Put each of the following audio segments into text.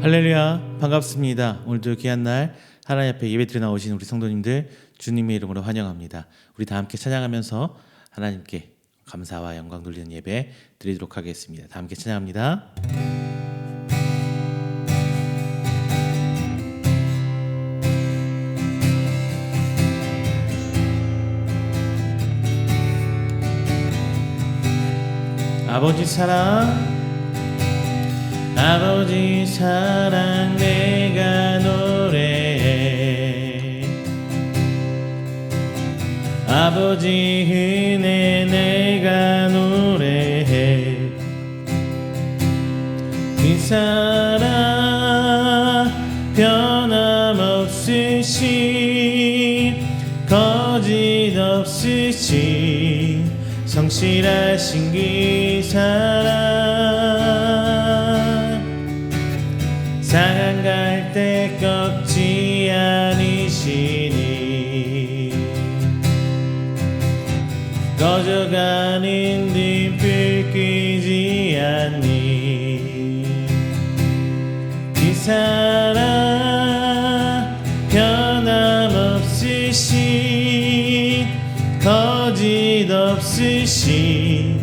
할렐루야, 반갑습니다. 오늘도 귀한 날 하나님 앞에 예배 드려 나오신 우리 성도님들 주님의 이름으로 환영합니다. 우리 다 함께 찬양하면서 하나님께 감사와 영광 돌리는 예배 드리도록 하겠습니다. 다 함께 찬양합니다. 아버지 사랑, 아버지 사랑 내가 노래해. 아버지 은혜 내가 노래해. 그 사랑 변함없으신 거짓 없으신 성실하신 그 사랑, 상한 갈 때 꺾지 않으시니, 꺼져가는 등불 끄지 않니. 그 사랑 변함없으신 거짓 없으신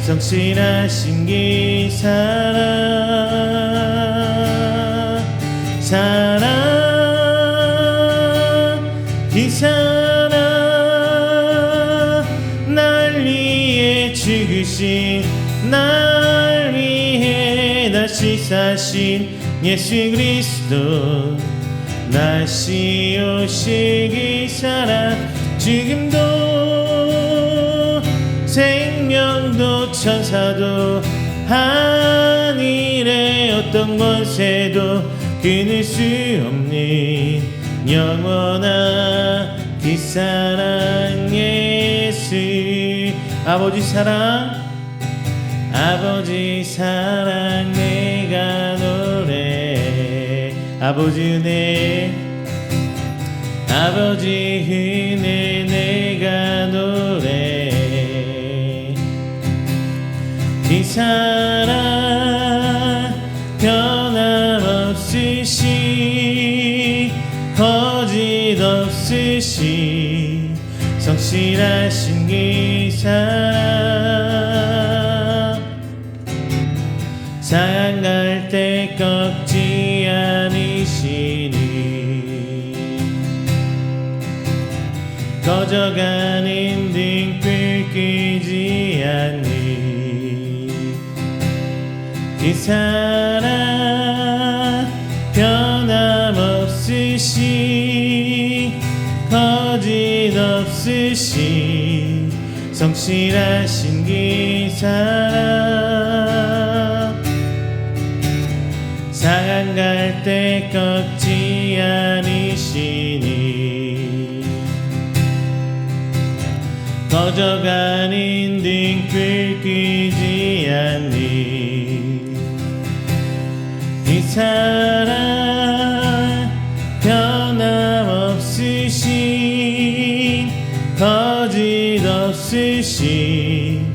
성실하신 그 사랑, 그 사랑, 날 위해 죽으신, 날 위해 다시 사신 예수 그리스도, 다시 오실 그 사랑, 지금도 생명도 천사도 하늘의 어떤 권세도 끊을 수 없는 영원한 그 사랑 예수. 아버지 사랑, 아버지 사랑 내가 노래해. 아버지 은혜, 아버지 은혜 내가 노래해. 그 사랑 변함없으신 거짓 없으신 성실하신 그 사랑, 상한 갈 때 꺾지 않으시니, 꺼져가는 등불 끄지 않니. 그 사랑 변함없으신 거짓 없으신 성실하신 그 사랑, 상한 갈 때 꺾지 않으시니, 꺼져가는 등불 끄지 않니. 그 사랑 변함없으신 거짓 없으신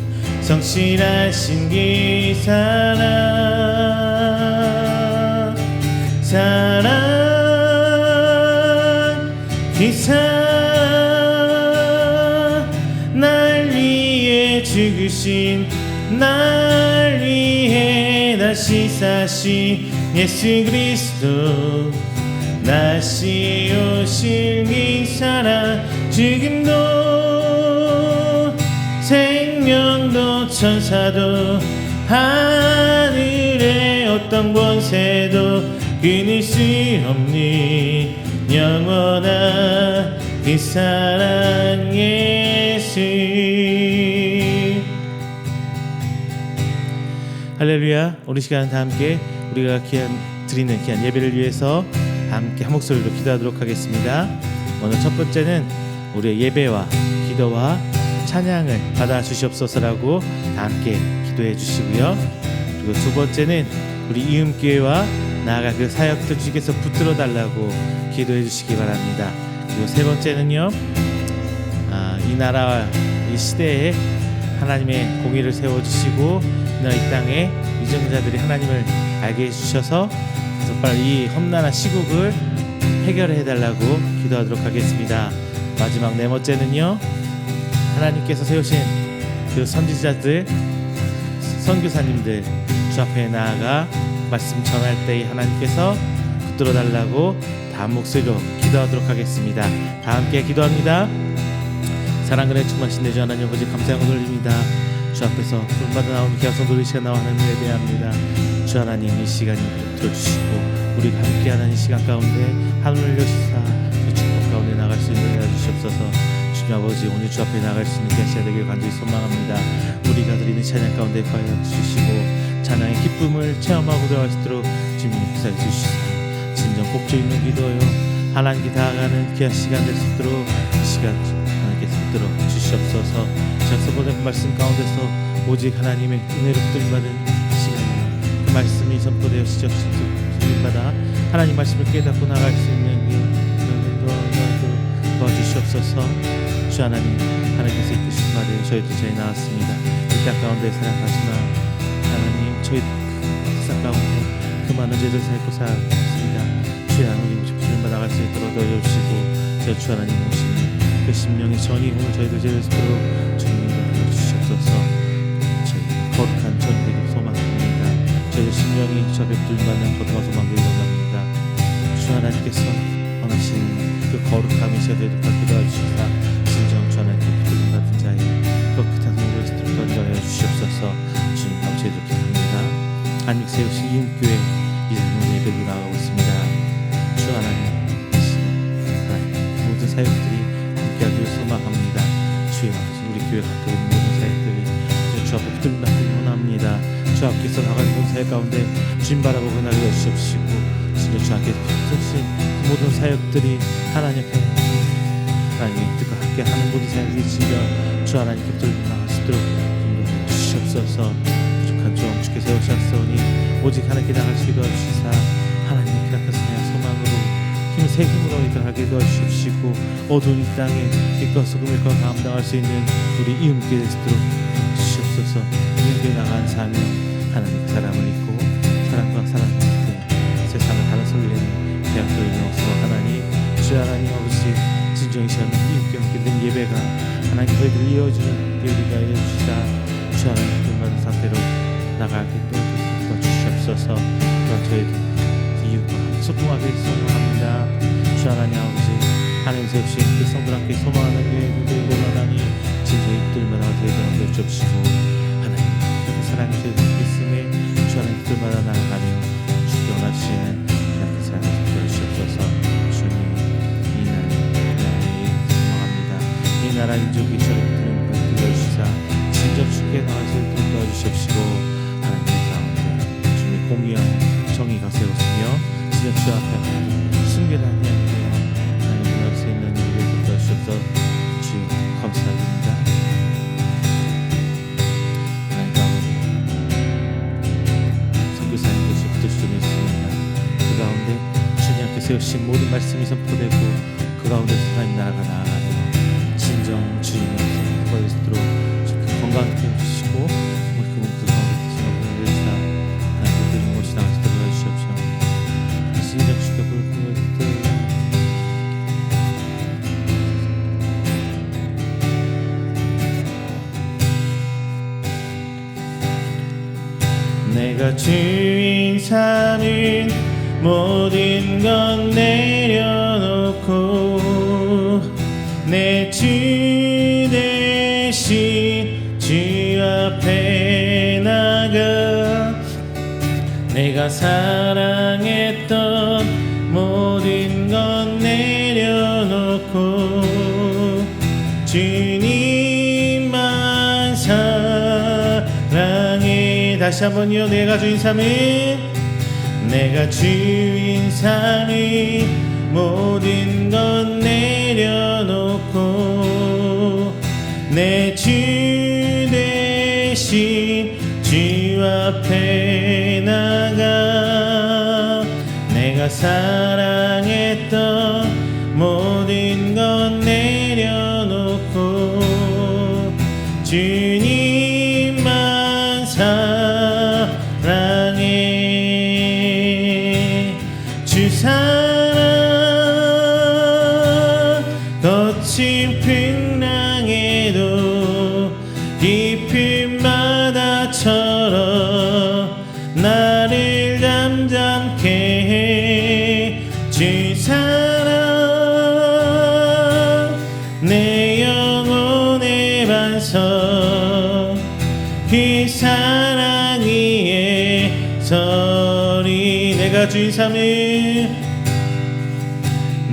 성실하신 그 사랑, 사랑, 그 사랑, 날 위해 죽으신, 날 위해 다시 사신 예수 그리스도, 다시 오실 그 사랑, 지금도 생명도 천사도 하늘의 어떤 권세도 끊을 수 없는 영원한 그 사랑 예수. 할렐루야. 오늘 시간 다 함께 우리가 드리는 귀한 예배를 위해서 함께 한 목소리로 기도하도록 하겠습니다. 오늘 첫 번째는 우리의 예배와 기도와 찬양을 받아 주시옵소서라고 다 함께 기도해 주시고요. 그리고 두 번째는 우리 이음교회와 나아가 그 사역들 주께서 붙들어 달라고 기도해 주시기 바랍니다. 그리고 세 번째는요, 이 나라와 이 시대에 하나님의 공의를 세워주시고 이 땅에 유정자들이 하나님을 알게 해주셔서 그래서 빨리 이 험난한 시국을 해결해 달라고 기도하도록 하겠습니다. 마지막 네 번째는요, 하나님께서 세우신 그 선지자들, 선교사님들 주 앞에 나아가 말씀 전할 때에 하나님께서 붙들어 달라고 다 목소리로 기도하도록 하겠습니다. 다 함께 기도합니다. 사랑근에 충만하신 내 주 하나님 아버지, 감사함을 돌립니다. 주 앞에서 불마다 나오는 귀하성 돌리시가 나와 하나님을 예배합니다. 주 하나님, 이 시간이 들어주시고 우리가 함께 하는 이 시간 가운데 하늘을 여시사 그 축복 가운데 나갈 수 있는 은혜가 주시옵소서. 주님 아버지, 오늘 주 앞에 나갈 수 있는 계시가 되길 간절히 소망합니다. 우리가 드리는 찬양 가운데 거하여 주시고 찬양의 기쁨을 체험하고 들어갈 수 있도록 주님 역사해 주시사 진정 꼭지 있는 기도요, 하나님께 다가가는 귀한 시간 될 수 있도록 이 시간 하나님께서 붙들어 주시옵소서. 저서 보낸 말씀 가운데서 오직 하나님의 은혜로 붙들림받은 시간이요, 그 말씀이 선포되어 시작받아 하나님 말씀을 깨닫고 나갈 수 있는 도와주시옵소서. 주 하나님, 하나님께서 이끄신 바대로 저희도 잘 나왔습니다. 이 땅 가운데 살아가시나 하나님, 저희 세상 가운데 그 많은 죄들 살고 살았습니다. 주 하나님 붙들림받아 나갈 수 있도록 도와주시고 저 주 하나님 오시는 그 심령의 정의 오늘 저희도 제일 스스로 주님을 주시옵소서. 저희 거룩한 전이 되길 소망합니다. 저희 심령이 저 뵙들받는 거룩한 소망을 원합니다. 주 하나님께서 원하시는 그 거룩함이 저희들 받게 도와주시사 진정 주 하나님께 뵙들받은 자의 깨끗한 성도의 스스로 던져여 주시옵소서. 주님 감사히 기도합니다. 한국 세우신 이음교회 이제 오늘 예배로 나가고 있습니다. 주 하나님, 모든 사역들이 함께하기를 소망합니다. 주여 아버지, 우리 교회 갖고 있는 모든 사역들이 주 앞에 붙들림받기를 원합니다. 주 앞에서 나가는 모든 사역 가운데 주님 바라보고 나를 여주시옵시고 진짜 주 앞에 붙드신 모든 사역들이 하나님 앞에 하나님의 뜻과 함께하는 모든 사역들이 진짜 주 하나님께 붙들림받을 수 있도록 인도해 주시옵소서. 부족한 종 주께 세우셨사오니 오직 하나님께 나가시기도 하시사 하나님의 기락하시냐 소망으로 새 힘으로 이끌하게 도와주십시고 어두운 이 땅에 빛과 소금을 감당할 수 있는 우리 이음께 될 수 있도록 주시옵소서. 이음께 나간 삶에 하나님의 사랑을 잊고 사랑과 사랑 끝에 세상을 하나 설레는 대학교의 영성으로 하나님, 주 하나님 아버지, 진정이 시간 이음께 함께 된 예배가 하나님 저희들 이어주는 예배가 이어주시다 주 하나님 받은 상태로 나가게 도와주시옵소서. 저희들 이웃과 소통하게 소망합니다. 주 하나님 아버지, 하나님 세우신 그 성들 함께 소망하는 그 고난하니 진정의 입들마다 저희들을 여쭈시고 하나님 그 사랑이 저희들 있음에 주 하나님 입들마다 나아가며 주께 원하시는 그 사랑을 주시옵소서. 주님, 이 나라에 소망합니다. 이 나라 민족이 저를 들려주시사 진정 주께 나와서 도와주시옵시고 하나님 가운데 주님의 공의와 정의가 세웠으며 진짜 주 앞에 숨겨라 아니하며 하나님 할 수 있는 일을 도와주셔서 주여 감사드립니다. 하나님 가운데 선교사님들 붙들수는 있습니다. 그 가운데 주님께 세우신 모든 말씀이 선포되고 그 가운데서 하나님 나라가 나아가며 진정 주님의 말씀을 받을 수 있도록 건강을 주시고 그 가운데 계신 어머니를 다 하나님 드린 곳이 나갈 수 있도록 해주시옵시오. 진정 주께 불금을 듣고 내가 주인 삼은 모든 건 내려놓고 내 주 대신 주 앞에 나가 내가 사랑했던 모든 건 내려놓고 주님만 사랑해. 다시 한번요. 내가 주인 삼은 내가 주인 삼은 모든 건 내려놓고 내 주 대신 주 앞에 나가 내가 사랑했던 모든 건 내려놓고 주님만 사랑해. 거친 풍랑에도 깊은 바다처럼 나를 잠잠케 해 주 사랑 내 영혼의 반석 그 사랑 위에 서리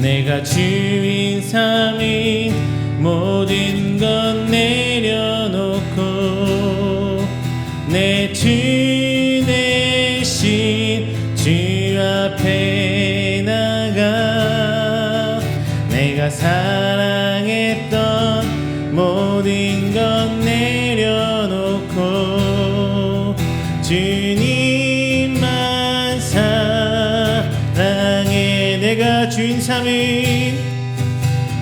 내가 주인 삼인 모든 것 내려놓고 내 주 대신 주 앞에 나가 내가 사랑했던 모든 것 내려놓고 주님만 사랑해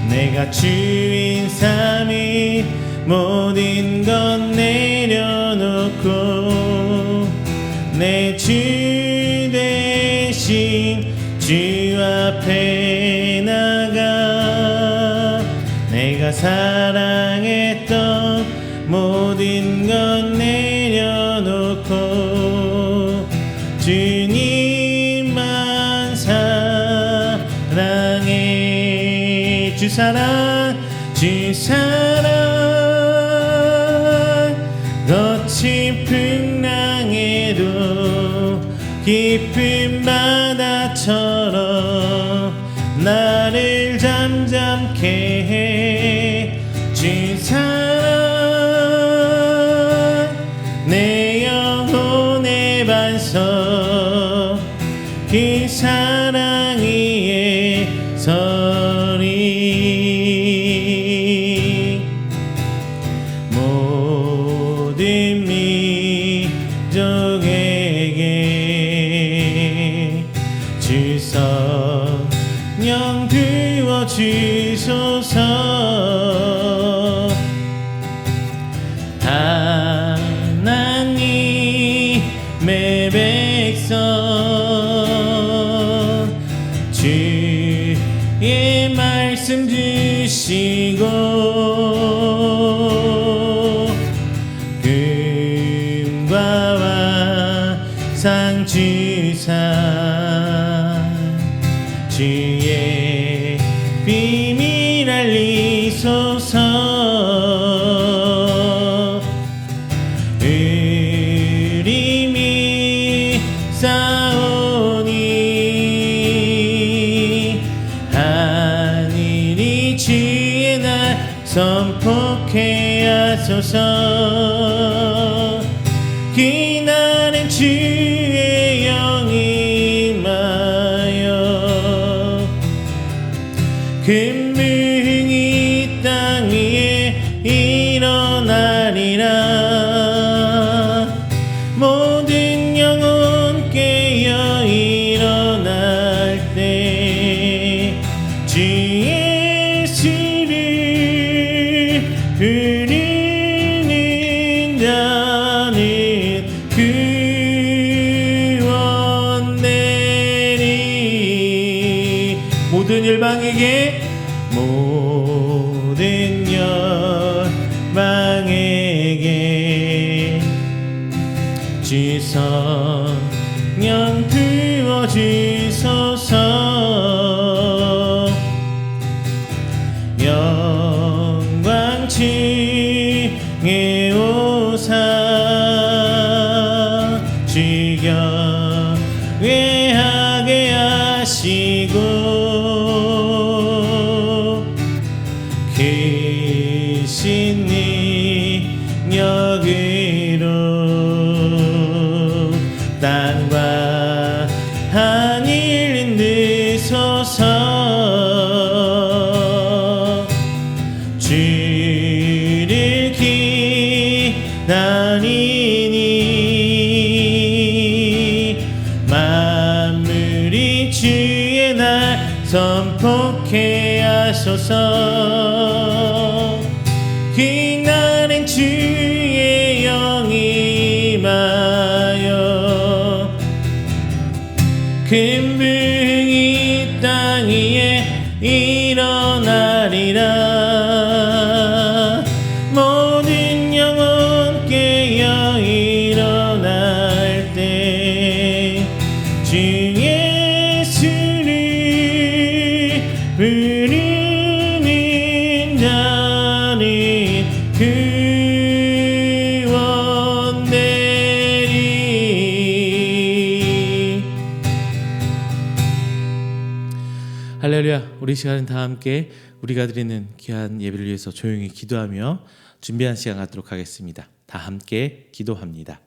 내가 주인 삼인 모든 것 내려놓고 내 주 대신 주 앞에 나가 내가 사랑했던 모든 것 내려놓고 주님만 사랑해 주 사랑 거친 풍랑에도 깊은 바다처럼 나를 잠잠케 해 주 사랑 내 영혼의 반석 그 사랑 위에 서리 모든 민족에게 주 성령 부어주소서 하나님의 백성 주의 말씀 주시고 금과 왕상 주사 주의 비밀 알리소서 의림이 싸우니 하늘이 주의 날 선포케 하소서 그날은 주의 영이 임하여 금붕이 땅 위에 일어나리라 모든 영혼 깨어 일어날 때 주 예수를 부르는 자는 구원 내리 모든 열방에게 주 성령 부어주소서 영광 층에 오사 주여 외하게 하시고 크신 능력으로 땅과 하늘 흔드소서 주를 기다리니 만물이 주의 날 선포케 하소서 그날엔 주의 영이 임하여 금붕이 땅 위에 일어나리라 구원 내리. 할렐루야. 우리 시간은 다 함께 우리가 드리는 귀한 예배를 위해서 조용히 기도하며 준비한 시간 갖도록 하겠습니다. 다 함께 기도합니다.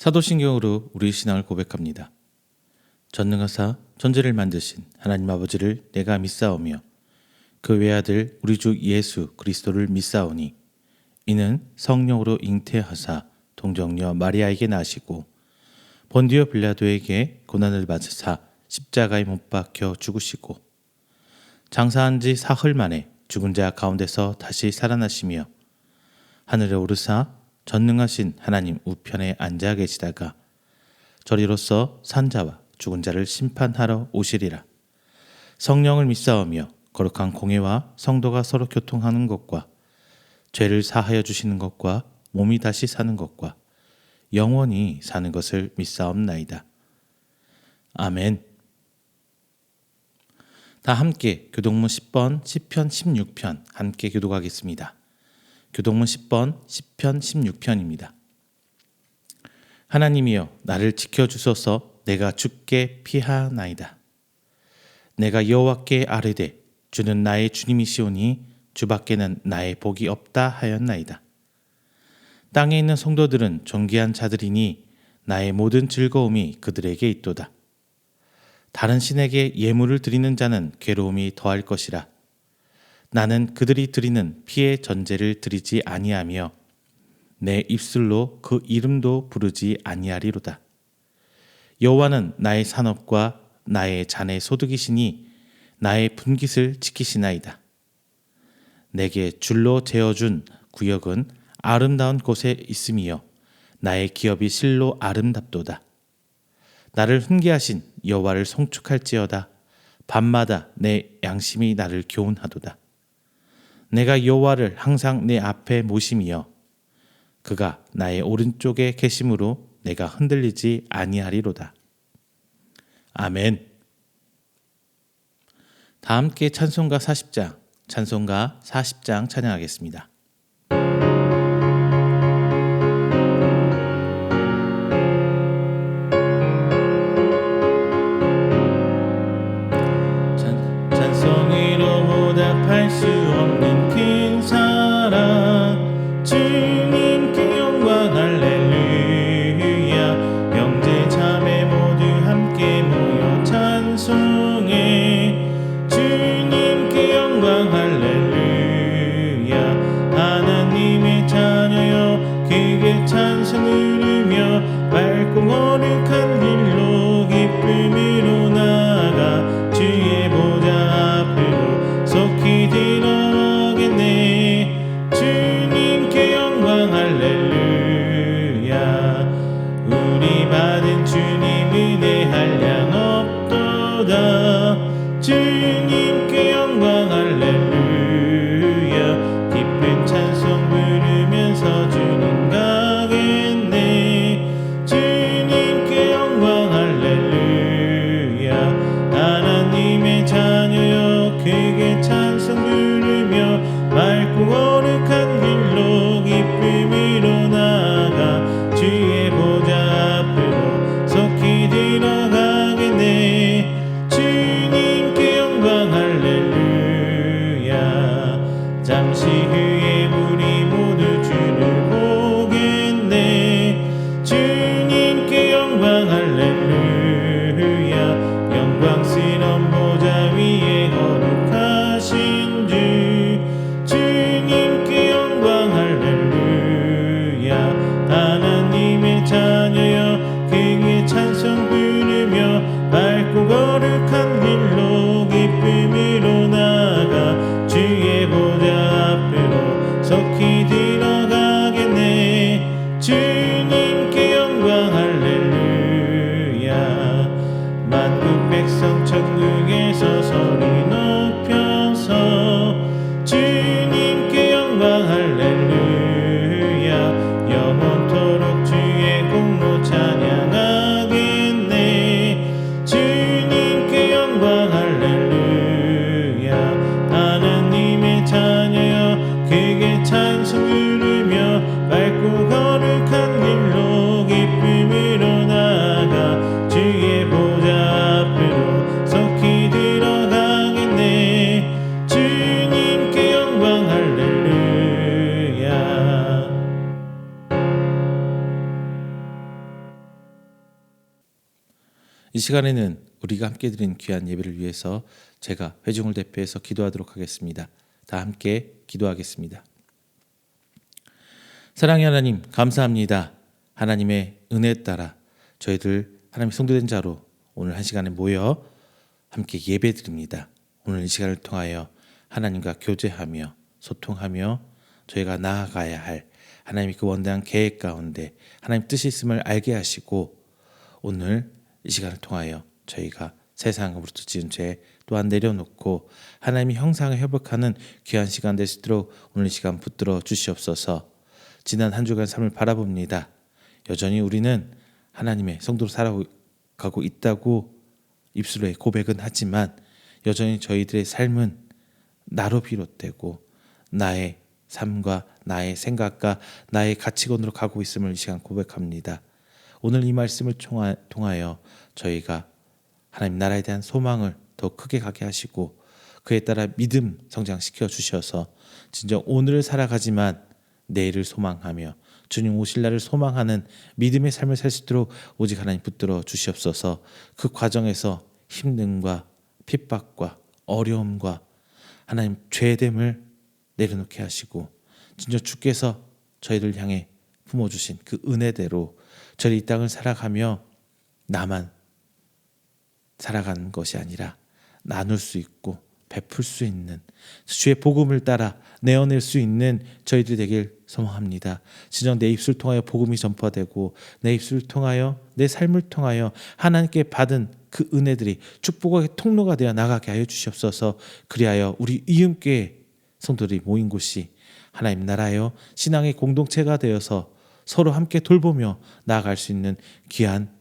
사도신경으로 우리 신앙을 고백합니다. 전능하사 천지를 만드신 하나님 아버지를 내가 믿사오며 그 외아들 우리 주 예수 그리스도를 믿사오니 이는 성령으로 잉태하사 동정녀 마리아에게 나시고 본디오 빌라도에게 고난을 받으사 십자가에 못 박혀 죽으시고 장사한 지 사흘 만에 죽은 자 가운데서 다시 살아나시며 하늘에 오르사 전능하신 하나님 우편에 앉아 계시다가 저리로서 산자와 죽은 자를 심판하러 오시리라. 성령을 믿사오며 거룩한 공회와 성도가 서로 교통하는 것과 죄를 사하여 주시는 것과 몸이 다시 사는 것과 영원히 사는 것을 믿사옵나이다. 아멘. 다 함께 교동문 10번 시편 16편 함께 교독하겠습니다. 교동문 10번 시편 16편입니다. 하나님이여 나를 지켜주소서. 내가 주께 피하나이다. 내가 여호와께 아뢰되 주는 나의 주님이시오니 주밖에는 나의 복이 없다 하였나이다. 땅에 있는 성도들은 존귀한 자들이니 나의 모든 즐거움이 그들에게 있도다. 다른 신에게 예물을 드리는 자는 괴로움이 더할 것이라. 나는 그들이 드리는 피의 전제를 드리지 아니하며 내 입술로 그 이름도 부르지 아니하리로다. 여호와는 나의 산업과 나의 잔의 소득이시니 나의 분깃을 지키시나이다. 내게 줄로 재어준 구역은 아름다운 곳에 있음이요 나의 기업이 실로 아름답도다. 나를 훈계하신 여호와를 송축할지어다. 밤마다 내 양심이 나를 교훈하도다. 내가 여호와를 항상 내 앞에 모심이여 그가 나의 오른쪽에 계심으로 내가 흔들리지 아니하리로다. 아멘. 다 함께 찬송가 40장 찬양하겠습니다. 찬송으로 보답할 수 없는 큰 사랑 주님께 영광 할렐루야. 형제 자매 모두 함께 모여 찬송해 나아가 주님께 영광 할렐루야. 기쁜 찬송 부르면서 주님 가겠네. 주님께 영광 할렐루야. 하나님의 자녀여 크게 찬송 부르며 맑고 거룩한 길로 기쁨으로 나아가 주의 보좌 앞으로 속히 들어가겠네. 주님께 영광 할렐루야. 잠시 후에 우리 모두 주를 보겠네. 주님께 영광 할렐루야. 영광스러운 보좌 위에 거룩하신 주 주님께 영광 할렐루야. 하나님의 자녀여 크게 찬송 부르며 맑고 거룩한 길로 기쁨으로 나아가 주의 보좌 앞으로 속히 들어가겠네. 주님께 영광 할렐루야. 만국 백성 천국에서 소리 높여서 주님께 영광 할렐루야. 영원토록 주의 공로 찬양하겠네. 주님께 영광 할렐루야. 하나님의 자녀여 크게 찬송 부르며 맑고 거룩한 길로 기쁨으로 나아가 주의 보좌 앞으로 속히 들어가겠네. 주님께 영광 할렐루야. 이 시간에는 우리가 함께 드린 귀한 예배를 위해서 제가 회중을 대표해서 기도하도록 하겠습니다. 다 함께 기도하겠습니다. 사랑의 하나님, 감사합니다. 하나님의 은혜에 따라 저희들 하나님의 성도된 자로 오늘 한 시간에 모여 함께 예배드립니다. 오늘 이 시간을 통하여 하나님과 교제하며 소통하며 저희가 나아가야 할 하나님의 그 원대한 계획 가운데 하나님 뜻이 있음을 알게 하시고 오늘 이 시간을 통하여 저희가 세상으로부터 지은 죄 또한 내려놓고 하나님의 형상을 회복하는 귀한 시간 될 수 있도록 오늘 이 시간 붙들어 주시옵소서. 지난 한 주간 삶을 바라봅니다. 여전히 우리는 하나님의 성도로 살아가고 있다고 입술에 고백은 하지만 여전히 저희들의 삶은 나로 비롯되고 나의 삶과 나의 생각과 나의 가치관으로 가고 있음을 이 시간 고백합니다. 오늘 이 말씀을 통하여 저희가 하나님 나라에 대한 소망을 더 크게 가게 하시고 그에 따라 믿음 성장시켜 주셔서 진정 오늘을 살아가지만 내일을 소망하며 주님 오실 날을 소망하는 믿음의 삶을 살 수 있도록 오직 하나님 붙들어 주시옵소서. 그 과정에서 힘듦과 핍박과 어려움과 하나님 죄됨을 내려놓게 하시고 진짜 주께서 저희를 향해 품어주신 그 은혜대로 저희 이 땅을 살아가며 나만 살아가는 것이 아니라 나눌 수 있고 베풀 수 있는 주의 복음을 따라 내어낼 수 있는 저희들이 되길 소망합니다. 진정 내 입술을 통하여 복음이 전파되고 내 입술을 통하여 내 삶을 통하여 하나님께 받은 그 은혜들이 축복의 통로가 되어 나가게 하여 주시옵소서. 그리하여 우리 이음교회 성도들이 모인 곳이 하나님 나라여 신앙의 공동체가 되어서 서로 함께 돌보며 나아갈 수 있는 귀한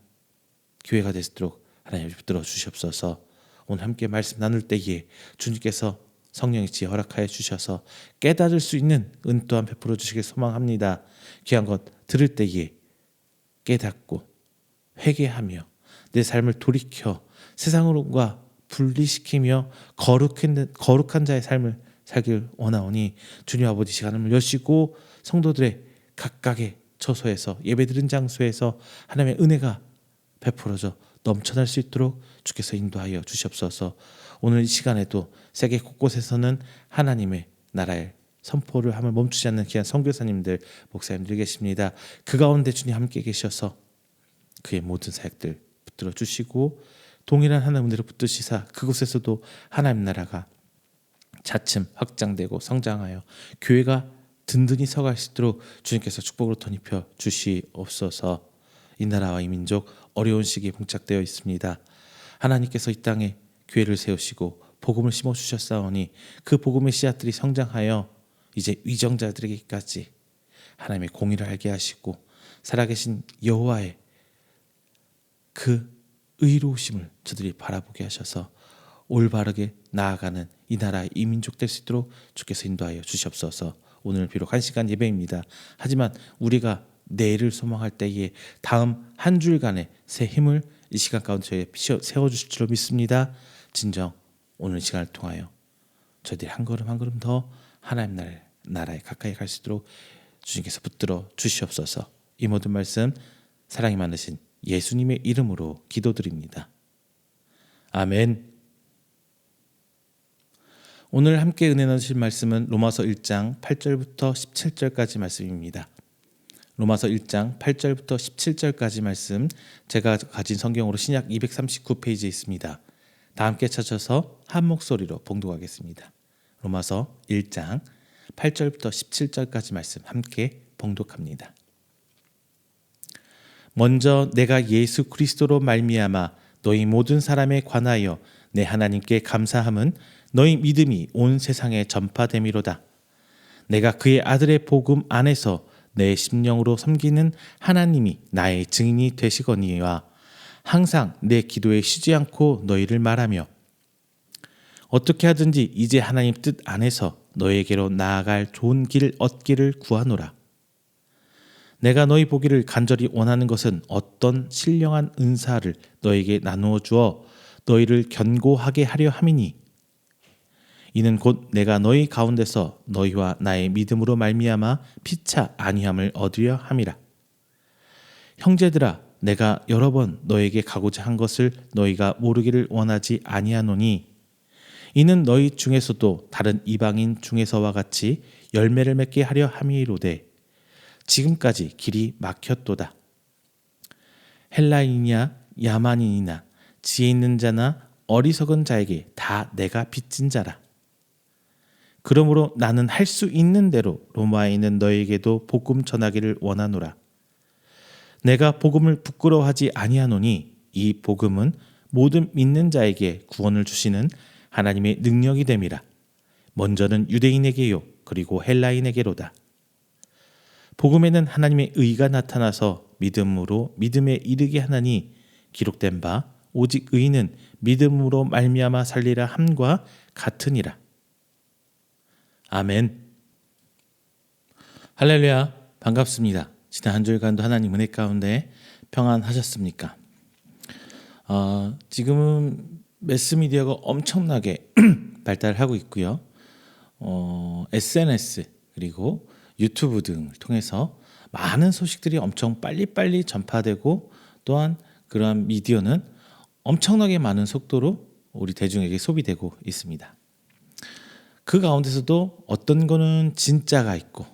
교회가 될 수 있도록 하나님 붙들어 주시옵소서. 오늘 함께 말씀 나눌 때에 주님께서 성령의 지혜 허락하여 주셔서 깨달을 수 있는 은 또한 베풀어 주시길 소망합니다. 귀한 것 들을 때에 깨닫고 회개하며 내 삶을 돌이켜 세상과 분리시키며 거룩한 자의 삶을 살길 원하오니 주님 아버지 시간을 여시고 성도들의 각각의 처소에서 예배드린 장소에서 하나님의 은혜가 베풀어져 넘쳐날 수 있도록 주께서 인도하여 주시옵소서. 오늘 이 시간에도 세계 곳곳에서는 하나님의 나라의 선포를 함을 멈추지 않는 귀한 선교사님들 목사님들 계십니다. 그 가운데 주님 함께 계셔서 그의 모든 사역들 붙들어 주시고 동일한 하나님 은혜로 붙드시사 그곳에서도 하나님 나라가 차츰 확장되고 성장하여 교회가 든든히 서갈 수 있도록 주님께서 축복으로 덧입혀 주시옵소서. 이 나라와 이 민족 어려운 시기에 봉착되어 있습니다. 하나님께서 이 땅에 교회를 세우시고 복음을 심어 주셨사오니 그 복음의 씨앗들이 성장하여 이제 위정자들에게까지 하나님의 공의를 알게 하시고 살아계신 여호와의 그 의로우심을 저들이 바라보게 하셔서 올바르게 나아가는 이 나라의 이민족 될 수 있도록 주께서 인도하여 주시옵소서. 오늘 비록 1시간 예배입니다. 하지만 우리가 내일을 소망할 때에 다음 한 주일간의 새 힘을 이 시간 가운데 저희에 세워주실 줄로 믿습니다. 진정 오늘 시간을 통하여 저희들이 한 걸음 한 걸음 더 하나님 나라에 가까이 갈 수 있도록 주님께서 붙들어 주시옵소서. 이 모든 말씀 사랑이 많으신 예수님의 이름으로 기도드립니다. 아멘. 오늘 함께 은혜 나누실 말씀은 로마서 1장 8절부터 17절까지 말씀입니다. 로마서 1장 8절부터 17절까지 말씀 제가 가진 성경으로 신약 239페이지에 있습니다. 다 함께 찾아서 한 목소리로 봉독하겠습니다. 로마서 1장 8절부터 17절까지 말씀 함께 봉독합니다. 먼저 내가 예수 그리스도로 말미암아 너희 모든 사람에 관하여 내 하나님께 감사함은 너희 믿음이 온 세상에 전파됨이로다. 내가 그의 아들의 복음 안에서 내 심령으로 섬기는 하나님이 나의 증인이 되시거니와 항상 내 기도에 쉬지 않고 너희를 말하며 어떻게 하든지 이제 하나님 뜻 안에서 너희에게로 나아갈 좋은 길 얻기를 구하노라. 내가 너희 보기를 간절히 원하는 것은 어떤 신령한 은사를 너희에게 나누어 주어 너희를 견고하게 하려 함이니 이는 곧 내가 너희 가운데서 너희와 나의 믿음으로 말미암아 피차 안위함을 얻으려 함이라. 형제들아 내가 여러 번 너에게 가고자 한 것을 너희가 모르기를 원하지 아니하노니 이는 너희 중에서도 다른 이방인 중에서와 같이 열매를 맺게 하려 함이로되 지금까지 길이 막혔도다. 헬라인이냐 야만인이나 지혜 있는 자나 어리석은 자에게 다 내가 빚진 자라. 그러므로 나는 할 수 있는 대로 로마에 있는 너에게도 복음 전하기를 원하노라. 내가 복음을 부끄러워하지 아니하노니 이 복음은 모든 믿는 자에게 구원을 주시는 하나님의 능력이 됨이라. 먼저는 유대인에게요 그리고 헬라인에게로다. 복음에는 하나님의 의가 나타나서 믿음으로 믿음에 이르게 하나니 기록된 바 오직 의인은 믿음으로 말미암아 살리라 함과 같으니라. 아멘. 할렐루야. 반갑습니다. 지난 한 주일간도 하나님 은혜 가운데 평안하셨습니까? 지금은 매스미디어가 엄청나게 발달하고 있고요. SNS 그리고 유튜브 등을 통해서 많은 소식들이 엄청 빨리빨리 전파되고 또한 그러한 미디어는 엄청나게 많은 속도로 우리 대중에게 소비되고 있습니다. 그 가운데서도 어떤 거는 진짜가 있고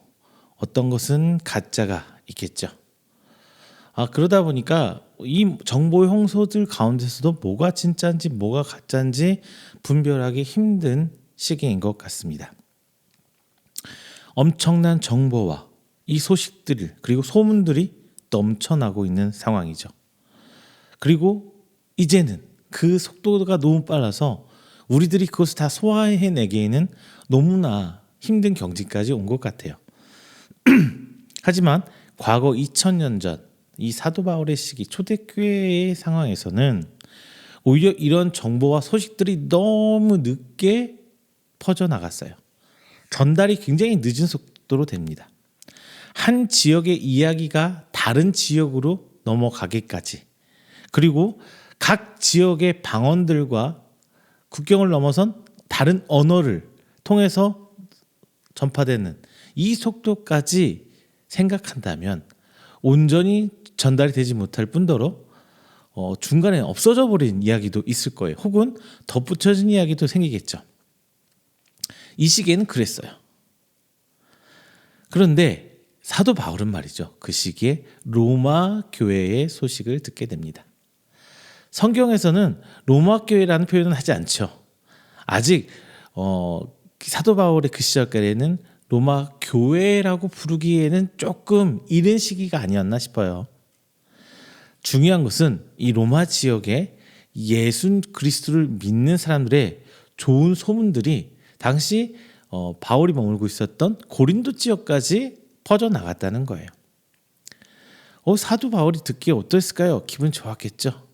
어떤 것은 가짜가 있겠죠. 그러다 보니까 이 정보의 홍수들 가운데서도 뭐가 진짜인지 뭐가 가짜인지 분별하기 힘든 시기인 것 같습니다. 엄청난 정보와 이 소식들 그리고 소문들이 넘쳐나고 있는 상황이죠. 그리고 이제는 그 속도가 너무 빨라서 우리들이 그것을 다 소화해내기에는 너무나 힘든 경지까지 온 것 같아요. 하지만 과거 2000년 전 이 사도 바울의 시기 초대교회의 상황에서는 오히려 이런 정보와 소식들이 너무 늦게 퍼져나갔어요. 전달이 굉장히 늦은 속도로 됩니다. 한 지역의 이야기가 다른 지역으로 넘어가기까지 그리고 각 지역의 방언들과 국경을 넘어선 다른 언어를 통해서 전파되는 이 속도까지 생각한다면 온전히 전달이 되지 못할 뿐더러 중간에 없어져 버린 이야기도 있을 거예요. 혹은 덧붙여진 이야기도 생기겠죠. 이 시기에는 그랬어요. 그런데 사도 바울은 말이죠. 그 시기에 로마 교회의 소식을 듣게 됩니다. 성경에서는 로마 교회라는 표현은 하지 않죠. 아직 사도 바울의 그 시절까지는 로마 교회라고 부르기에는 조금 이른 시기가 아니었나 싶어요. 중요한 것은 이 로마 지역에 예수 그리스도를 믿는 사람들의 좋은 소문들이 당시 바울이 머물고 있었던 고린도 지역까지 퍼져나갔다는 거예요. 사도 바울이 듣기에 어땠을까요? 기분 좋았겠죠.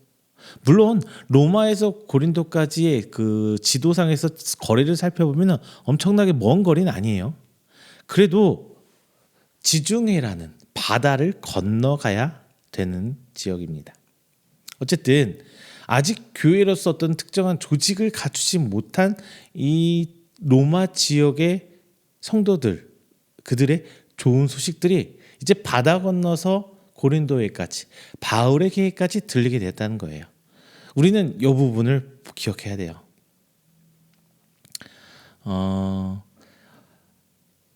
물론 로마에서 고린도까지의 그 지도상에서 거리를 살펴보면 엄청나게 먼 거리는 아니에요. 그래도 지중해라는 바다를 건너가야 되는 지역입니다. 어쨌든 아직 교회로서 어떤 특정한 조직을 갖추지 못한 이 로마 지역의 성도들, 그들의 좋은 소식들이 이제 바다 건너서 고린도에까지, 바울에게까지 들리게 됐다는 거예요. 우리는 이 부분을 기억해야 돼요.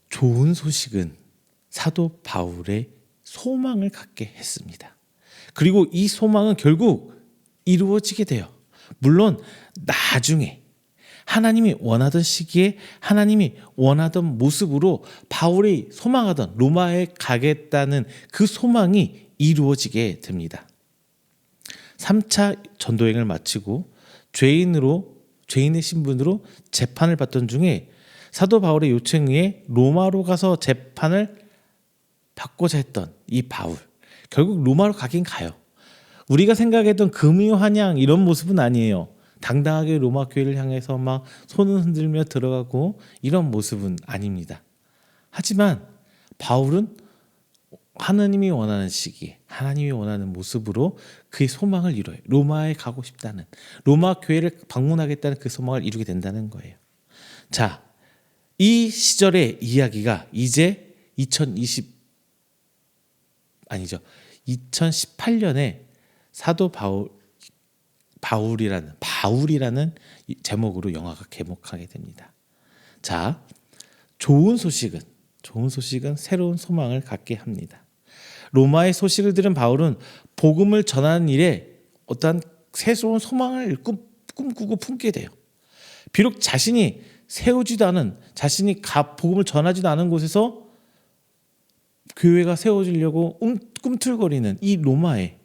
좋은 소식은 사도 바울의 소망을 갖게 했습니다. 그리고 이 소망은 결국 이루어지게 돼요. 물론 나중에 하나님이 원하던 시기에 하나님이 원하던 모습으로 바울이 소망하던 로마에 가겠다는 그 소망이 이루어지게 됩니다. 3차 전도행을 마치고 죄인의 신분으로 재판을 받던 중에 사도 바울의 요청에 의해 로마로 가서 재판을 받고자 했던 이 바울, 결국 로마로 가긴 가요. 우리가 생각했던 금이환양 이런 모습은 아니에요. 당당하게 로마 교회를 향해서 막 손을 흔들며 들어가고 이런 모습은 아닙니다. 하지만 바울은 하나님이 원하는 시기, 하나님이 원하는 모습으로 그의 소망을 이뤄요. 로마에 가고 싶다는, 로마 교회를 방문하겠다는 그 소망을 이루게 된다는 거예요. 자, 이 시절의 이야기가 이제 2018년에 사도 바울이라는 제목으로 영화가 개봉하게 됩니다. 자, 좋은 소식은 새로운 소망을 갖게 합니다. 로마의 소식을 들은 바울은 복음을 전하는 일에 어떠한 새로운 소망을 꿈꾸고 품게 돼요. 비록 자신이 세우지도 않은, 자신이 복음을 전하지도 않은 곳에서 교회가 세워지려고 꿈틀거리는 이 로마에,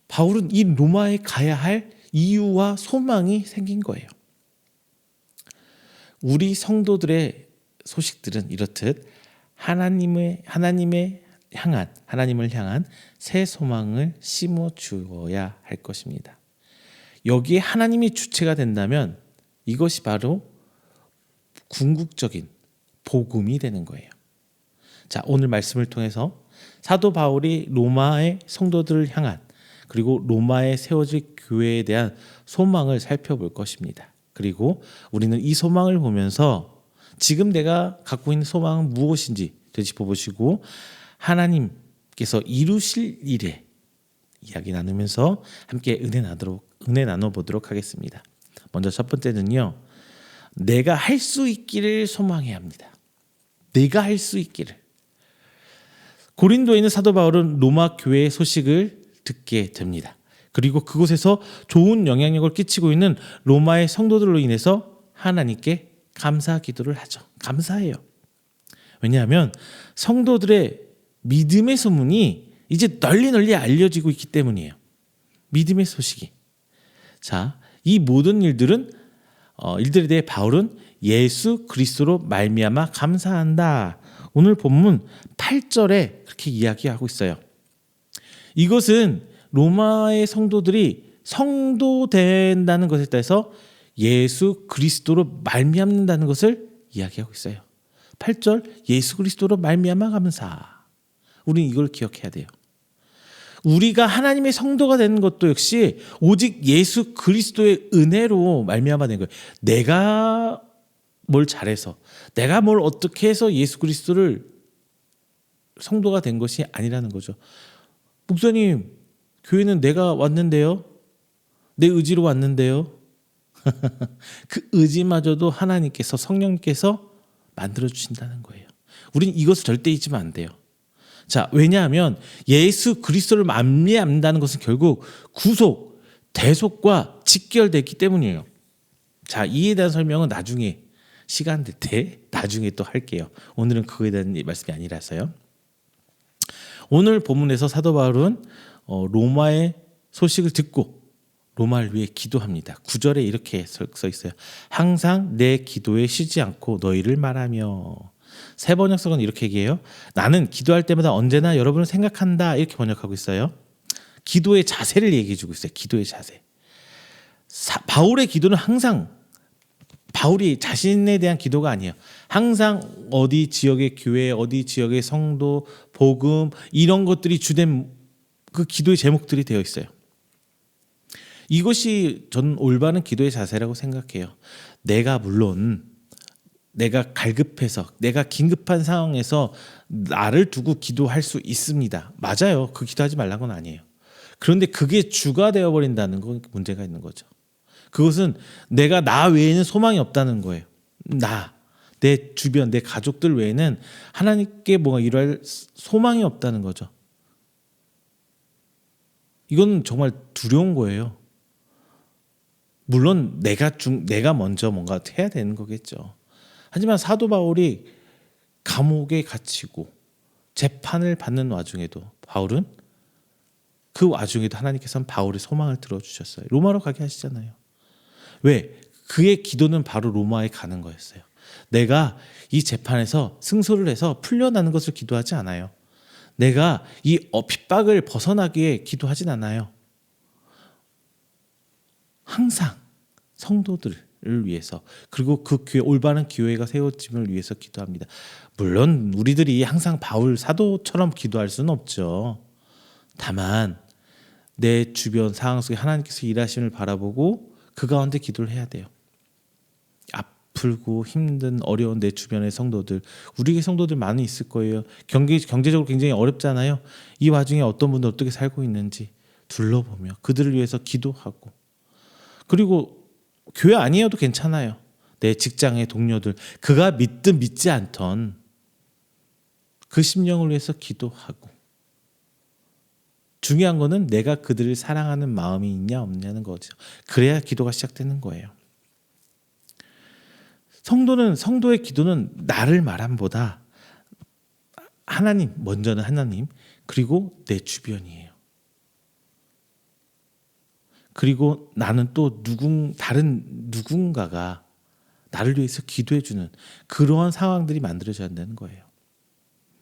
바울은 이 로마에 가야 할 이유와 소망이 생긴 거예요. 우리 성도들의 소식들은 이렇듯 하나님을 향한 새 소망을 심어 주어야 할 것입니다. 여기에 하나님이 주체가 된다면 이것이 바로 궁극적인 복음이 되는 거예요. 자, 오늘 말씀을 통해서 사도 바울이 로마의 성도들을 향한, 그리고 로마에 세워질 교회에 대한 소망을 살펴볼 것입니다. 그리고 우리는 이 소망을 보면서 지금 내가 갖고 있는 소망은 무엇인지 되짚어보시고 하나님께서 이루실 일에 이야기 나누면서 함께 은혜 나눠보도록 하겠습니다. 먼저 첫 번째는요, 내가 할 수 있기를 소망해야 합니다. 내가 할 수 있기를. 고린도에 있는 사도 바울은 로마 교회의 소식을 듣게 됩니다. 그리고 그곳에서 좋은 영향력을 끼치고 있는 로마의 성도들로 인해서 하나님께 감사 기도를 하죠. 감사해요. 왜냐하면 성도들의 믿음의 소문이 이제 널리 알려지고 있기 때문이에요. 믿음의 소식이. 자, 이 모든 일들에 대해 바울은 예수 그리스도로 말미암아 감사한다. 오늘 본문 8절에 그렇게 이야기하고 있어요. 이것은 로마의 성도들이 성도된다는 것에 따라서 예수 그리스도로 말미암는다는 것을 이야기하고 있어요. 8절 예수 그리스도로 말미암아 감사. 우리는 이걸 기억해야 돼요. 우리가 하나님의 성도가 되는 것도 역시 오직 예수 그리스도의 은혜로 말미암아 된 거예요. 내가 뭘 잘해서, 내가 뭘 어떻게 해서 예수 그리스도를 성도가 된 것이 아니라는 거죠. 목사님, 교회는 내가 왔는데요. 내 의지로 왔는데요. 그 의지마저도 하나님께서, 성령님께서 만들어주신다는 거예요. 우리는 이것을 절대 잊으면 안 돼요. 자, 왜냐하면 예수 그리스도를 말미암는다는 것은 결국 구속, 대속과 직결됐기 때문이에요. 자, 이에 대한 설명은 나중에 시간 될 때 나중에 또 할게요. 오늘은 그거에 대한 말씀이 아니라서요. 오늘 본문에서 사도 바울은 로마의 소식을 듣고 로마를 위해 기도합니다. 9절에 이렇게 써 있어요. 항상 내 기도에 쉬지 않고 너희를 말하며. 새 번역성은 이렇게 얘기해요. 나는 기도할 때마다 언제나 여러분을 생각한다. 이렇게 번역하고 있어요. 기도의 자세를 얘기해 주고 있어요. 기도의 자세. 바울의 기도는 항상 바울이 자신에 대한 기도가 아니에요. 항상 어디 지역의 교회, 어디 지역의 성도, 복음 이런 것들이 주된 그 기도의 제목들이 되어 있어요. 이것이 저는 올바른 기도의 자세라고 생각해요. 물론 내가 갈급해서 내가 긴급한 상황에서 나를 두고 기도할 수 있습니다. 맞아요. 그 기도하지 말라는 건 아니에요. 그런데 그게 주가 되어버린다는 건 문제가 있는 거죠. 그것은 내가 나 외에는 소망이 없다는 거예요. 내 주변, 내 가족들 외에는 하나님께 뭔가 이루할 소망이 없다는 거죠. 이건 정말 두려운 거예요. 물론 내가 먼저 뭔가 해야 되는 거겠죠. 하지만 사도 바울이 감옥에 갇히고 재판을 받는 와중에도 바울은 그 와중에도 하나님께서는 바울의 소망을 들어주셨어요. 로마로 가게 하시잖아요. 왜? 그의 기도는 바로 로마에 가는 거였어요. 내가 이 재판에서 승소를 해서 풀려나는 것을 기도하지 않아요. 내가 이 핍박을 벗어나기에 기도하진 않아요. 항상 성도들을 위해서 그리고 그 교회, 올바른 교회가 세워짐을 위해서 기도합니다. 물론 우리들이 항상 바울 사도처럼 기도할 수는 없죠. 다만 내 주변 상황 속에 하나님께서 일하심을 바라보고 그 가운데 기도를 해야 돼요. 아프고 힘든 어려운 내 주변의 성도들, 우리의 성도들 많이 있을 거예요. 경제적으로 굉장히 어렵잖아요. 이 와중에 어떤 분들 어떻게 살고 있는지 둘러보며 그들을 위해서 기도하고, 그리고 교회 아니어도 괜찮아요. 내 직장의 동료들, 그가 믿든 믿지 않던 그 심령을 위해서 기도하고, 중요한 거는 내가 그들을 사랑하는 마음이 있냐 없냐는 거죠. 그래야 기도가 시작되는 거예요. 성도의 기도는 나를 말함보다 하나님, 먼저는 하나님, 그리고 내 주변이에요. 그리고 나는 또 다른 누군가가 나를 위해서 기도해주는 그러한 상황들이 만들어져야 한다는 거예요.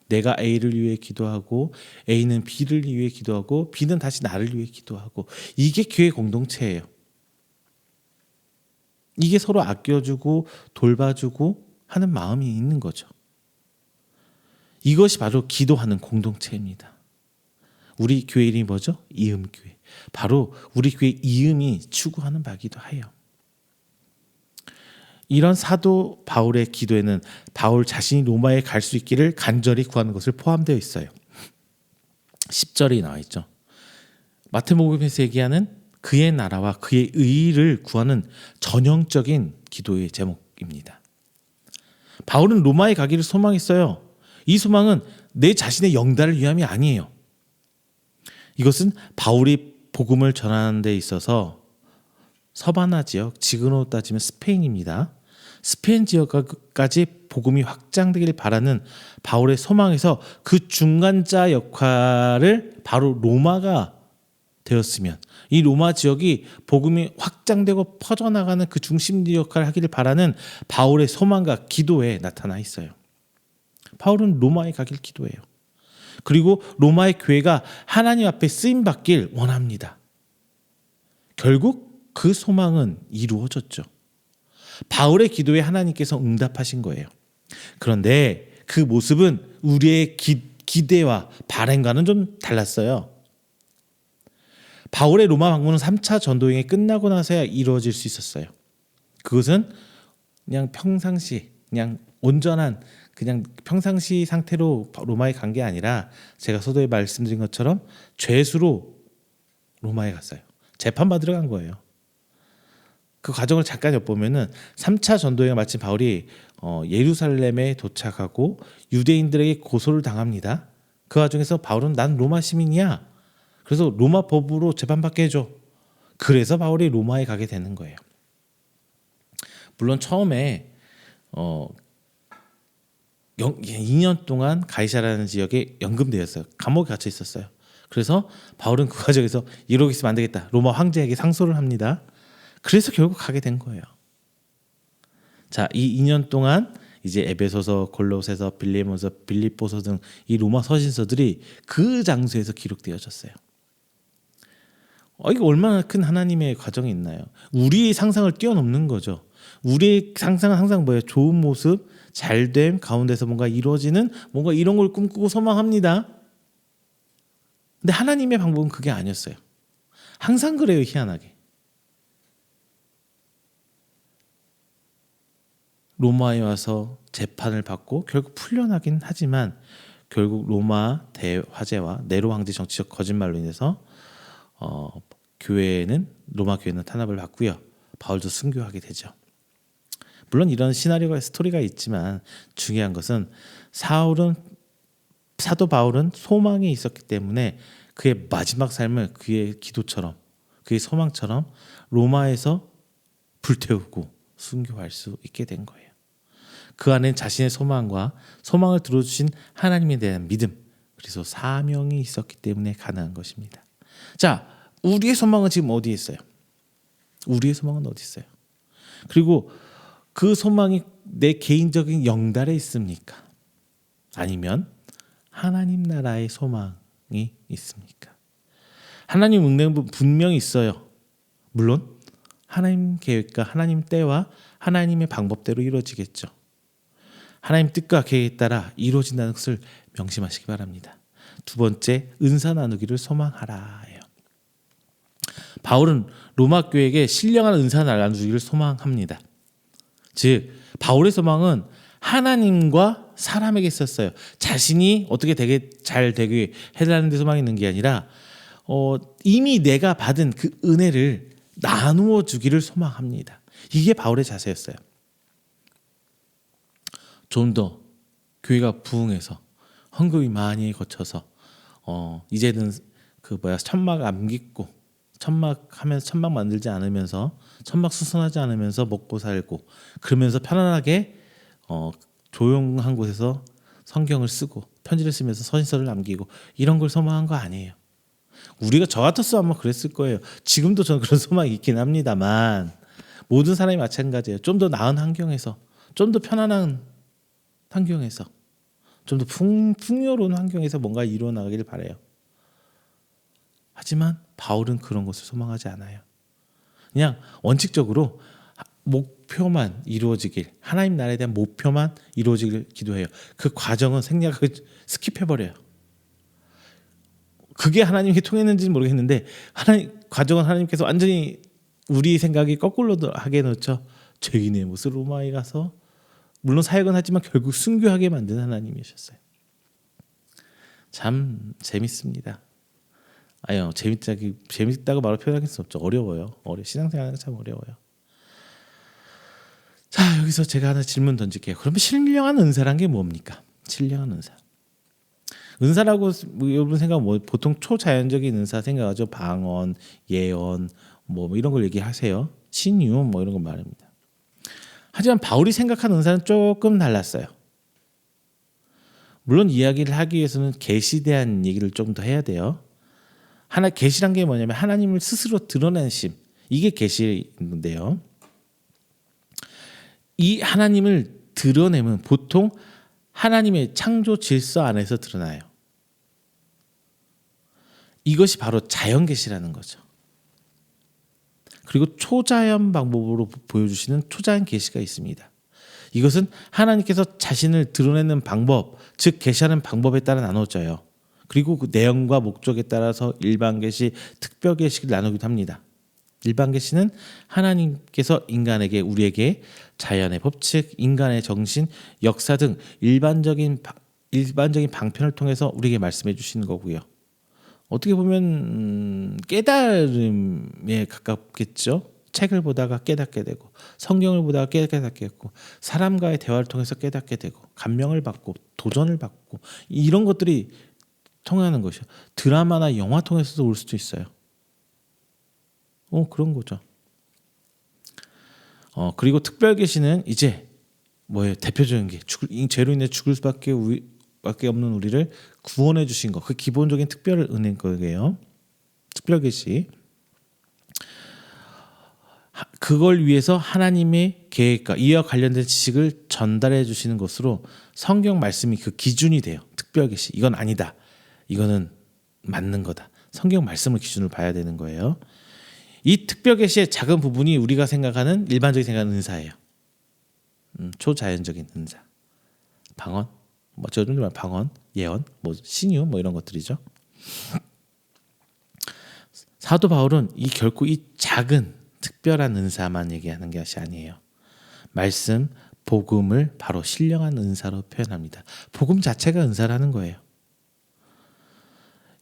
내가 A를 위해 기도하고 A는 B를 위해 기도하고 B는 다시 나를 위해 기도하고, 이게 교회 공동체예요. 이게 서로 아껴주고 돌봐주고 하는 마음이 있는 거죠. 이것이 바로 기도하는 공동체입니다. 우리 교회 이름이 뭐죠? 이음교회. 바로 우리 교회 이음이 추구하는 바기도 해요. 이런 사도 바울의 기도에는 바울 자신이 로마에 갈 수 있기를 간절히 구하는 것을 포함되어 있어요. 10절이 나와 있죠. 마태복음에서 얘기하는 그의 나라와 그의 의를 구하는 전형적인 기도의 제목입니다. 바울은 로마에 가기를 소망했어요. 이 소망은 내 자신의 영달을 위함이 아니에요. 이것은 바울이 복음을 전하는 데 있어서 서바나 지역, 지금으로 따지면 스페인입니다. 스페인 지역까지 복음이 확장되길 바라는 바울의 소망에서 그 중간자 역할을 바로 로마가 되었으면, 이 로마 지역이 복음이 확장되고 퍼져나가는 그 중심 역할을 하기를 바라는 바울의 소망과 기도에 나타나 있어요. 바울은 로마에 가길 기도해요. 그리고 로마의 교회가 하나님 앞에 쓰임받길 원합니다. 결국 그 소망은 이루어졌죠. 바울의 기도에 하나님께서 응답하신 거예요. 그런데 그 모습은 우리의 기대와 바람과는 좀 달랐어요. 바울의 로마 방문은 3차 전도여행이 끝나고 나서야 이루어질 수 있었어요. 그것은 그냥 평상시, 그냥 온전한 그냥 평상시 상태로 로마에 간 게 아니라 제가 서두에 말씀드린 것처럼 죄수로 로마에 갔어요. 재판받으러 간 거예요. 그 과정을 잠깐 엿보면은 3차 전도여행 마친 바울이 예루살렘에 도착하고 유대인들에게 고소를 당합니다. 그 와중에서 바울은 난 로마 시민이야. 그래서 로마 법으로 재판받게 해줘. 그래서 바울이 로마에 가게 되는 거예요. 물론 처음에 2년 동안 가이사라는 지역에 연금되었어요. 감옥에 갇혀 있었어요. 그래서 바울은 그 과정에서 이러고 있으면 안 되겠다. 로마 황제에게 상소를 합니다. 그래서 결국 가게 된 거예요. 자, 이 2년 동안 이제 에베소서, 골로새서, 빌레몬서, 빌립보서 등 이 로마 서신서들이 그 장소에서 기록되어졌어요. 이게 얼마나 큰 하나님의 과정이 있나요? 우리의 상상을 뛰어넘는 거죠. 우리의 상상은 항상 뭐예요? 좋은 모습, 잘됨 가운데서 뭔가 이루어지는 뭔가 이런 걸 꿈꾸고 소망합니다. 근데 하나님의 방법은 그게 아니었어요. 항상 그래요, 희한하게. 로마에 와서 재판을 받고 결국 풀려나긴 하지만 결국 로마 대화재와 네로 황제 정치적 거짓말로 인해서 로마 교회는 탄압을 받고요. 바울도 순교하게 되죠. 물론 이런 스토리가 있지만 중요한 것은 사도 바울은 소망이 있었기 때문에 그의 마지막 삶을 그의 기도처럼 그의 소망처럼 로마에서 불태우고 순교할 수 있게 된 거예요. 그 안에 자신의 소망을 들어주신 하나님에 대한 믿음, 그래서 사명이 있었기 때문에 가능한 것입니다. 자, 우리의 소망은 지금 어디에 있어요? 우리의 소망은 어디 있어요? 그리고 그 소망이 내 개인적인 영달에 있습니까? 아니면 하나님 나라의 소망이 있습니까? 하나님 은혜는 분명히 있어요. 물론 하나님 계획과 하나님 때와 하나님의 방법대로 이루어지겠죠. 하나님 뜻과 계획에 따라 이루어진다는 것을 명심하시기 바랍니다. 두 번째, 은사 나누기를 소망하라예요. 바울은 로마 교회에게 신령한 은사 나누기를 소망합니다. 즉 바울의 소망은 하나님과 사람에게 있었어요. 자신이 어떻게 잘 되게 해달라는 데 소망이 있는 게 아니라 이미 내가 받은 그 은혜를 나누어 주기를 소망합니다. 이게 바울의 자세였어요. 좀 더 교회가 부흥해서 헌금이 많이 거쳐서 이제는 천막 안 깃고 천막 만들지 않으면서 천막 수선하지 않으면서 먹고 살고 그러면서 편안하게 조용한 곳에서 성경을 쓰고 편지를 쓰면서 서신서를 남기고 이런 걸 소망한 거 아니에요. 우리가 저 같았으면 아마 그랬을 거예요. 지금도 저는 그런 소망이 있긴 합니다만 모든 사람이 마찬가지예요. 좀 더 나은 환경에서, 좀 더 편안한 환경에서, 좀 더 풍요로운 환경에서 뭔가 이루어나가길 바라요. 하지만 바울은 그런 것을 소망하지 않아요. 그냥 원칙적으로 목표만 이루어지길, 하나님 나라에 대한 목표만 이루어지길 기도해요. 그 과정은 생략하고 스킵해버려요. 그게 하나님께 통했는지는 모르겠는데 과정은 하나님께서 완전히 우리 생각이 거꾸로 하게 놓죠. 죄인의 모습 로마에 가서 물론 사역은 하지만 결국 순교하게 만든 하나님이셨어요. 참 재밌습니다. 재밌다고 말로 표현할 수 없죠. 어려워요. 신앙생활은 참 어려워요. 자, 여기서 제가 하나 질문 던질게요. 그러면 신령한 은사란 게 뭡니까? 신령한 은사. 은사라고 여러분 생각하면 보통 초자연적인 은사 생각하죠. 방언, 예언, 이런 걸 얘기하세요. 신유 이런 거 말합니다. 하지만 바울이 생각하는 은사는 조금 달랐어요. 물론 이야기를 하기 위해서는 계시에 대한 얘기를 좀 더 해야 돼요. 계시란 게 뭐냐면 하나님을 스스로 드러내는 심. 이게 계시인데요. 이 하나님을 드러내면 보통 하나님의 창조 질서 안에서 드러나요. 이것이 바로 자연 계시라는 거죠. 그리고 초자연 방법으로 보여주시는 초자연 계시가 있습니다. 이것은 하나님께서 자신을 드러내는 방법, 즉 계시하는 방법에 따라 나눠져요. 그리고 그 내용과 목적에 따라서 일반 계시, 특별 계시를 나누기도 합니다. 일반 계시는 하나님께서 우리에게 자연의 법칙, 인간의 정신, 역사 등 일반적인 방편을 통해서 우리에게 말씀해 주시는 거고요. 어떻게 보면 깨달음에 가깝겠죠. 책을 보다가 깨닫게 되고 성경을 보다가 깨닫게 되고 사람과의 대화를 통해서 깨닫게 되고 감명을 받고 도전을 받고 이런 것들이 통하는 것이요. 드라마나 영화 통해서도 올 수도 있어요. 그런 거죠. 그리고 특별 계시는 이제 대표적인 게 죄로 인해 죽을 수밖에 밖에 없는 우리를 구원해 주신 것, 그 기본적인 특별 은혜인 거예요. 특별 계시. 그걸 위해서 하나님의 계획과 이와 관련된 지식을 전달해 주시는 것으로 성경 말씀이 그 기준이 돼요. 특별 계시. 이건 아니다. 이거는 맞는 거다. 성경 말씀을 기준으로 봐야 되는 거예요. 이 특별 계시의 작은 부분이 우리가 생각하는 일반적인 생각하는 은사예요. 초자연적인 은사. 방언, 뭐 저 정도면 방언, 예언, 뭐 신유, 뭐 이런 것들이죠. 사도 바울은 결코 이 작은 특별한 은사만 얘기하는 것이 아니에요. 말씀, 복음을 바로 신령한 은사로 표현합니다. 복음 자체가 은사라는 거예요.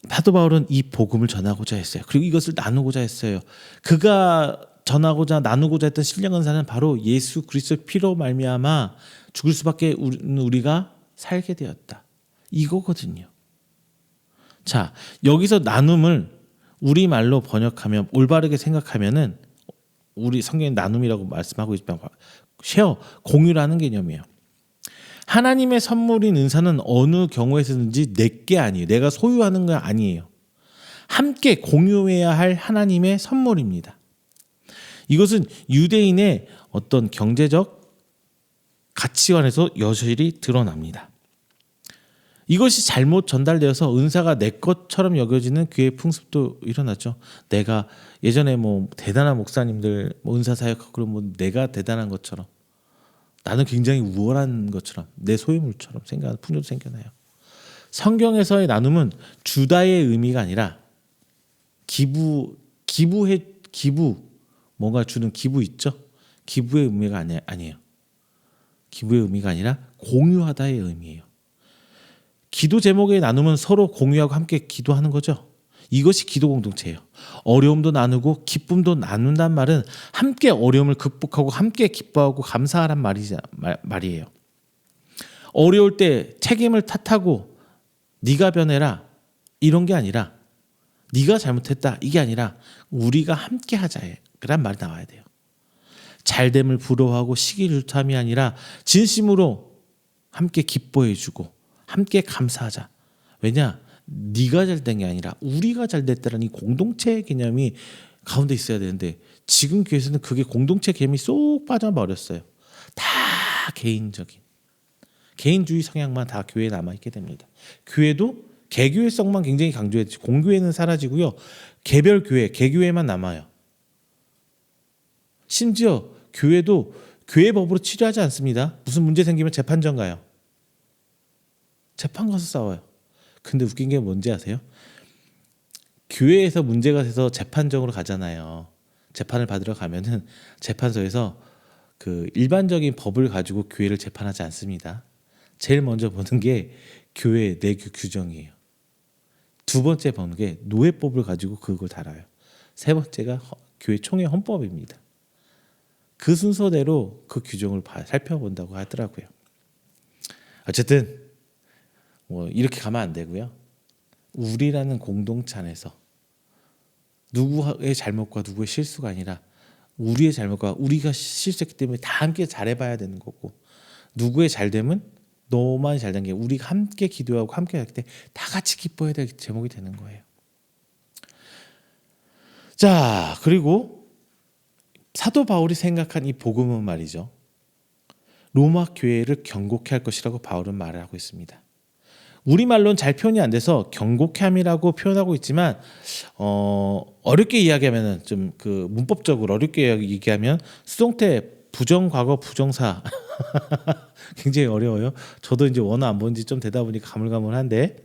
사도 바울은 이 복음을 전하고자 했어요. 그리고 이것을 나누고자 했어요. 그가 전하고자 나누고자 했던 신령한 은사는 바로 예수 그리스도의 피로 말미암아 죽을 수밖에 우리가 살게 되었다. 이거거든요. 자, 여기서 나눔을 우리말로 번역하면 올바르게 생각하면은 우리 성경의 나눔이라고 말씀하고 있지만 쉐어, 공유라는 개념이에요. 하나님의 선물인 은사는 어느 경우에서든지 내게 아니에요. 내가 소유하는 거 아니에요. 함께 공유해야 할 하나님의 선물입니다. 이것은 유대인의 어떤 경제적 가치관에서 여실히 드러납니다. 이것이 잘못 전달되어서 은사가 내 것처럼 여겨지는 교회 풍습도 일어났죠. 내가 예전에 뭐 대단한 목사님들 뭐 은사 사역하고 그러면 내가 대단한 것처럼 나는 굉장히 우월한 것처럼 내 소유물처럼 생각하는 풍조도 생겨나요. 성경에서의 나눔은 주다의 의미가 아니라 기부 뭔가 주는 기부 있죠. 기부의 의미가 아니에요. 기부의 의미가 아니라 공유하다의 의미예요. 기도 제목의 나눔은 서로 공유하고 함께 기도하는 거죠. 이것이 기도 공동체예요. 어려움도 나누고 기쁨도 나눈단 말은 함께 어려움을 극복하고 함께 기뻐하고 감사하란 말이에요. 어려울 때 책임을 탓하고 네가 변해라 이런 게 아니라 네가 잘못했다 이게 아니라 우리가 함께 하자란 말이 나와야 돼요. 잘됨을 부러워하고 시기질투함이 아니라 진심으로 함께 기뻐해주고 함께 감사하자. 왜냐? 네가 잘된 게 아니라 우리가 잘됐다는 이 공동체 개념이 가운데 있어야 되는데 지금 교회에서는 그게 공동체 개념이 쏙 빠져버렸어요. 다 개인주의 성향만 다 교회에 남아있게 됩니다. 교회도 개교회성만 굉장히 강조했지 공교회는 사라지고요. 개별 교회, 개교회만 남아요. 심지어 교회도 교회 법으로 치료하지 않습니다. 무슨 문제 생기면 재판전 가요. 재판 가서 싸워요. 근데 웃긴 게 뭔지 아세요? 교회에서 문제가 돼서 재판정으로 가잖아요. 재판을 받으러 가면은 재판소에서 그 일반적인 법을 가지고 교회를 재판하지 않습니다. 제일 먼저 보는 게 교회 내규 규정이에요. 두 번째 보는 게 노예법을 가지고 그걸 달아요. 세 번째가 교회 총회 헌법입니다. 그 순서대로 그 규정을 살펴본다고 하더라고요. 어쨌든 뭐 이렇게 가면 안 되고요. 우리라는 공동체 안에서 누구의 잘못과 누구의 실수가 아니라 우리의 잘못과 우리가 실수했기 때문에 다 함께 잘해봐야 되는 거고 누구의 잘됨은 너만이 잘된 게 우리가 함께 기도하고 함께 할 때 다 같이 기뻐해야 될 제목이 되는 거예요. 자, 그리고 사도 바울이 생각한 이 복음은 말이죠. 로마 교회를 경고케 할 것이라고 바울은 말을 하고 있습니다. 우리말로는 잘 표현이 안 돼서 경고케함이라고 표현하고 있지만 어렵게 이야기하면은 좀 그 문법적으로 어렵게 얘기하면 수동태 부정과거 부정사 굉장히 어려워요. 저도 이제 원어 안 본 지 좀 되다 보니까 가물가물한데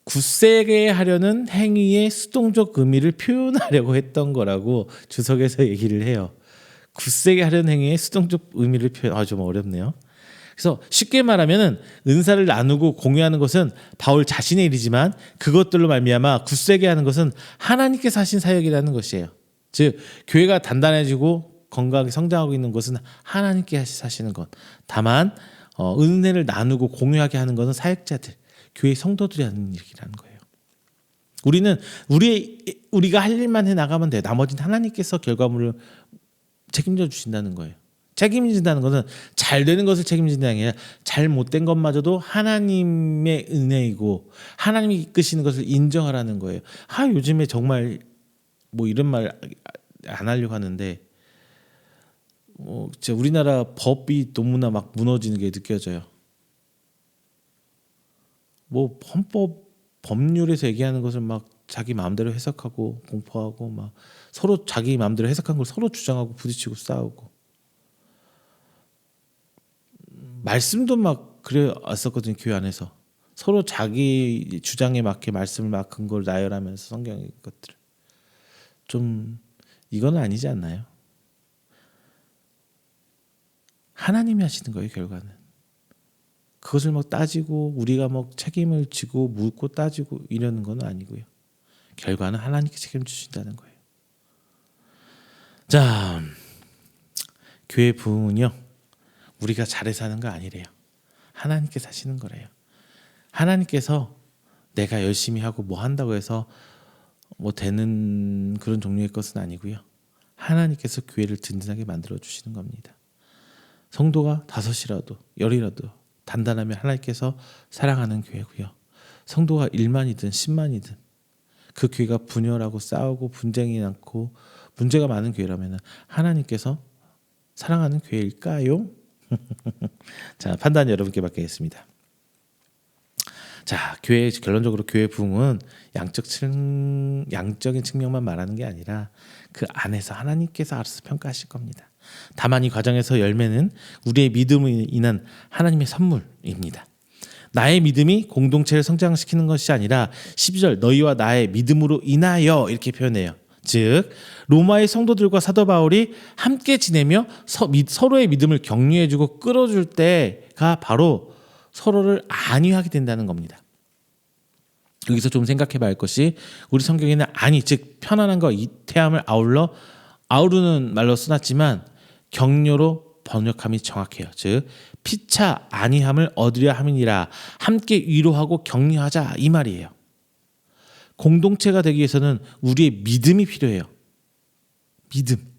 굳세게 하려는 행위의 수동적 의미를 표현하려고 했던 거라고 주석에서 얘기를 해요. 굳세게 하려는 행위의 수동적 의미를 좀 어렵네요. 그래서 쉽게 말하면은 은사를 나누고 공유하는 것은 바울 자신의 일이지만 그것들로 말미암아 굳세게 하는 것은 하나님께서 하신 사역이라는 것이에요. 즉 교회가 단단해지고 건강하게 성장하고 있는 것은 하나님께 하시는 것. 다만 은혜를 나누고 공유하게 하는 것은 사역자들, 교회 성도들이 하는 일이라는 거예요. 우리는 우리가 할 일만 해 나가면 돼요. 나머지는 하나님께서 결과물을 책임져 주신다는 거예요. 책임진다는 것은 잘 되는 것을 책임진다는 게 아니라 잘못된 것마저도 하나님의 은혜이고 하나님이 이끄시는 것을 인정하라는 거예요. 요즘에 정말 뭐 이런 말 안 하려고 하는데 진짜 우리나라 법이 너무나 막 무너지는 게 느껴져요. 뭐 헌법 법률에서 얘기하는 것을 막 자기 마음대로 해석하고 공포하고 막 서로 자기 마음대로 해석한 걸 서로 주장하고 부딪히고 싸우고 말씀도 막 그래 왔었거든요. 교회 안에서 서로 자기 주장에 맞게 말씀을 막 근거를 나열하면서 성경의 것들을 좀 이건 아니지 않나요? 하나님이 하시는 거예요. 결과는 그것을 막 따지고 우리가 막 책임을 지고 묻고 따지고 이러는 건 아니고요. 결과는 하나님께 책임 주신다는 거예요. 자, 교회 부흥은요 우리가 잘해서 하는 거 아니래요. 하나님께서 하시는 거래요. 하나님께서 내가 열심히 하고 뭐 한다고 해서 뭐 되는 그런 종류의 것은 아니고요. 하나님께서 교회를 든든하게 만들어 주시는 겁니다. 성도가 5이라도 10이라도 단단하면 하나님께서 사랑하는 교회고요. 성도가 1만이든 10만이든 그 교회가 분열하고 싸우고 분쟁이 많고 문제가 많은 교회라면 하나님께서 사랑하는 교회일까요? 자, 판단 여러분께 맡기겠습니다. 자, 결론적으로 교회 부흥은 양적인 측면만 말하는 게 아니라 그 안에서 하나님께서 알아서 평가하실 겁니다. 다만 이 과정에서 열매는 우리의 믿음으로 인한 하나님의 선물입니다. 나의 믿음이 공동체를 성장시키는 것이 아니라 12절 너희와 나의 믿음으로 인하여 이렇게 표현해요. 즉 로마의 성도들과 사도 바울이 함께 지내며 서로의 믿음을 격려해주고 끌어줄 때가 바로 서로를 안위하게 된다는 겁니다. 여기서 좀 생각해봐야 할 것이 우리 성경에는 안위 즉 편안함과 이태함을 아우르는 말로 써놨지만 격려로 번역함이 정확해요. 즉 피차 안위함을 얻으려 함이니라 함께 위로하고 격려하자 이 말이에요. 공동체가 되기 위해서는 우리의 믿음이 필요해요. 믿음.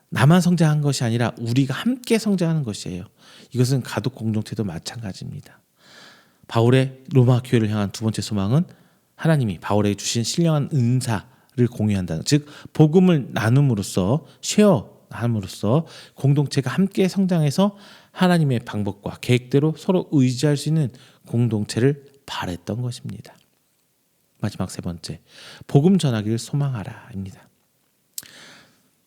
나만 성장한 것이 아니라 우리가 함께 성장하는 것이에요. 이것은 가독 공동체도 마찬가지입니다. 바울의 로마 교회를 향한 두 번째 소망은 하나님이 바울에게 주신 신령한 은사를 공유한다는, 즉 복음을 나눔으로써 쉐어함으로써 공동체가 함께 성장해서 하나님의 방법과 계획대로 서로 의지할 수 있는 공동체를 바랬던 것입니다. 마지막 세 번째, 복음 전하기를 소망하라입니다.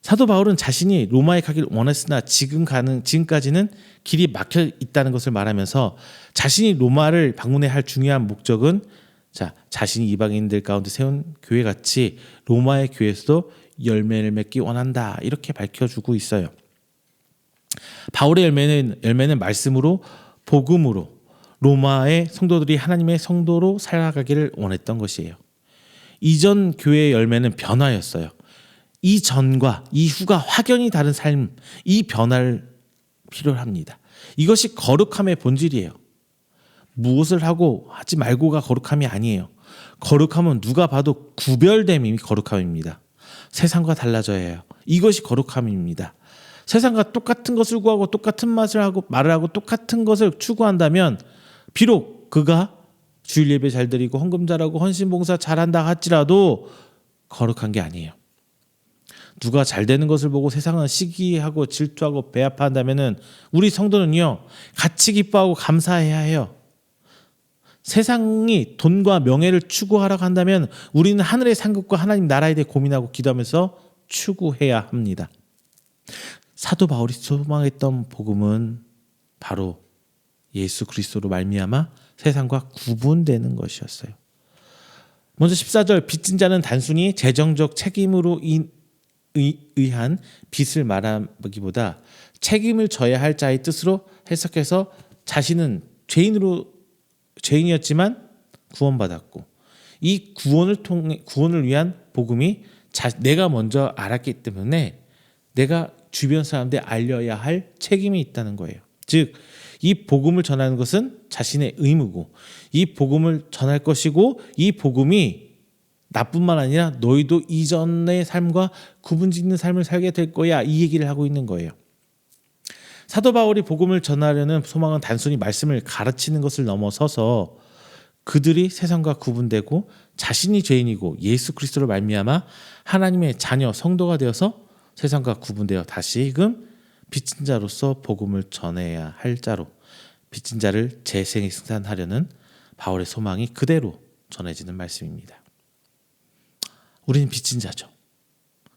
사도 바울은 자신이 로마에 가기를 원했으나 지금까지는 길이 막혀 있다는 것을 말하면서 자신이 로마를 방문해야 할 중요한 목적은 자신이 이방인들 가운데 세운 교회같이 로마의 교회에서도 열매를 맺기 원한다 이렇게 밝혀주고 있어요. 바울의 열매는 말씀으로 복음으로 로마의 성도들이 하나님의 성도로 살아가기를 원했던 것이에요. 이전 교회의 열매는 변화였어요. 이전과 이후가 확연히 다른 삶, 이 변화를 필요로 합니다. 이것이 거룩함의 본질이에요. 무엇을 하고 하지 말고가 거룩함이 아니에요. 거룩함은 누가 봐도 구별됨이 거룩함입니다. 세상과 달라져야 해요. 이것이 거룩함입니다. 세상과 똑같은 것을 구하고 똑같은 말을 하고 똑같은 것을 추구한다면 비록 그가 주일 예배 잘 드리고 헌금 잘하고 헌신봉사 잘한다 할지라도 거룩한 게 아니에요. 누가 잘 되는 것을 보고 세상은 시기하고 질투하고 배아파한다면은 우리 성도는요 같이 기뻐하고 감사해야 해요. 세상이 돈과 명예를 추구하라고 한다면 우리는 하늘의 상급과 하나님 나라에 대해 고민하고 기도하면서 추구해야 합니다. 사도 바울이 소망했던 복음은 바로 예수 그리스도로 말미암아 세상과 구분되는 것이었어요. 먼저 14절 빚진 자는 단순히 재정적 책임으로 의한 빚을 말하기보다 책임을 져야 할 자의 뜻으로 해석해서 자신은 죄인이었지만 구원받았고 이 구원을 위한 복음이 내가 먼저 알았기 때문에 내가 주변 사람들에 알려야 할 책임이 있다는 거예요. 즉 이 복음을 전하는 것은 자신의 의무고 이 복음을 전할 것이고 이 복음이 나뿐만 아니라 너희도 이전의 삶과 구분짓는 삶을 살게 될 거야 이 얘기를 하고 있는 거예요. 사도 바울이 복음을 전하려는 소망은 단순히 말씀을 가르치는 것을 넘어서서 그들이 세상과 구분되고 자신이 죄인이고 예수 그리스도로 말미암아 하나님의 자녀 성도가 되어서 세상과 구분되어 다시금 빚진 자로서 복음을 전해야 할 자로 빚진 자를 재생산하려는 바울의 소망이 그대로 전해지는 말씀입니다. 우리는 빚진 자죠.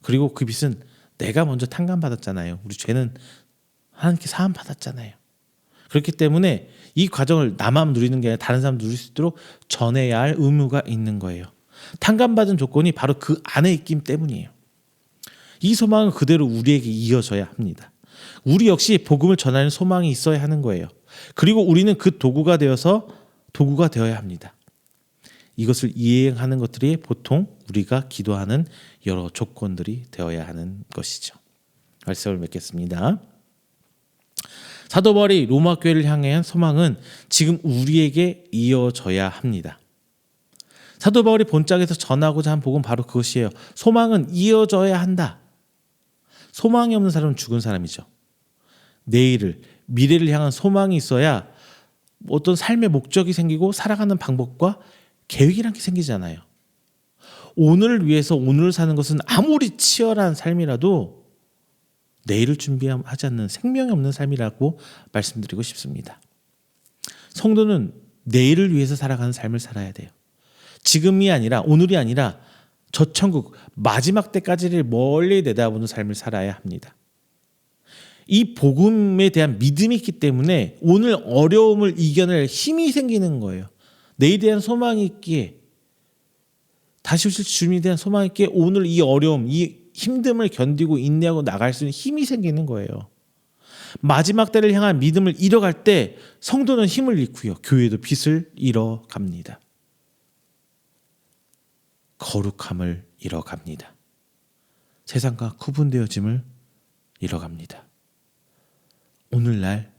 그리고 그 빚은 내가 먼저 탕감받았잖아요. 우리 죄는 하나님께 사함 받았잖아요. 그렇기 때문에 이 과정을 나만 누리는 게 아니라 다른 사람 누릴 수 있도록 전해야 할 의무가 있는 거예요. 탕감받은 조건이 바로 그 안에 있기 때문이에요. 이 소망은 그대로 우리에게 이어져야 합니다. 우리 역시 복음을 전하는 소망이 있어야 하는 거예요. 그리고 우리는 그 도구가 되어야 합니다. 이것을 이행하는 것들이 보통 우리가 기도하는 여러 조건들이 되어야 하는 것이죠. 말씀을 맺겠습니다. 사도 바울이 로마 교회를 향한 소망은 지금 우리에게 이어져야 합니다. 사도 바울이 본짝에서 전하고자 한 복음은 바로 그것이에요. 소망은 이어져야 한다. 소망이 없는 사람은 죽은 사람이죠. 미래를 향한 소망이 있어야 어떤 삶의 목적이 생기고 살아가는 방법과 계획이란 게 생기잖아요. 오늘을 위해서 오늘을 사는 것은 아무리 치열한 삶이라도 내일을 준비하지 않는 생명이 없는 삶이라고 말씀드리고 싶습니다. 성도는 내일을 위해서 살아가는 삶을 살아야 돼요. 지금이 아니라 오늘이 아니라 저 천국 마지막 때까지를 멀리 내다보는 삶을 살아야 합니다. 이 복음에 대한 믿음이 있기 때문에 오늘 어려움을 이겨낼 힘이 생기는 거예요. 내일에 대한 소망이 있기에 다시 오실 주님에 대한 소망이 있기에 오늘 이 어려움, 이 힘듦을 견디고 인내하고 나갈 수 있는 힘이 생기는 거예요. 마지막 때를 향한 믿음을 잃어갈 때 성도는 힘을 잃고요. 교회도 빛을 잃어갑니다. 거룩함을 잃어갑니다. 세상과 구분되어짐을 잃어갑니다. 오늘날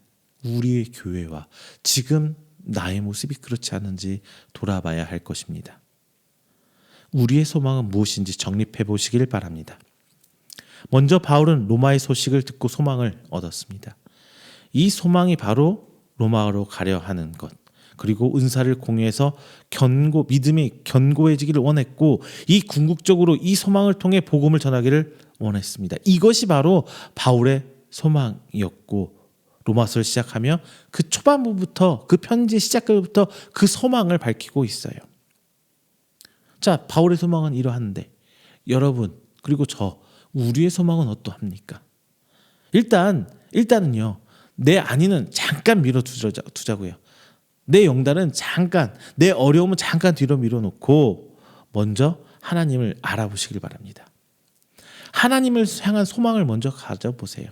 우리의 교회와 지금 나의 모습이 그렇지 않은지 돌아봐야 할 것입니다. 우리의 소망은 무엇인지 정립해 보시길 바랍니다. 먼저 바울은 로마의 소식을 듣고 소망을 얻었습니다. 이 소망이 바로 로마로 가려 하는 것, 그리고 은사를 공유해서 믿음이 견고해지기를 원했고 이 궁극적으로 이 소망을 통해 복음을 전하기를 원했습니다. 이것이 바로 바울의 소망이었고 로마서를 시작하며 그 초반부부터 그 편지의 시작부터 그 소망을 밝히고 있어요. 자, 바울의 소망은 이러한데 여러분 그리고 우리의 소망은 어떠합니까? 일단은요. 내 안위는 잠깐 두자고요. 내 영달은 잠깐, 내 어려움은 잠깐 뒤로 밀어놓고 먼저 하나님을 알아보시길 바랍니다. 하나님을 향한 소망을 먼저 가져보세요.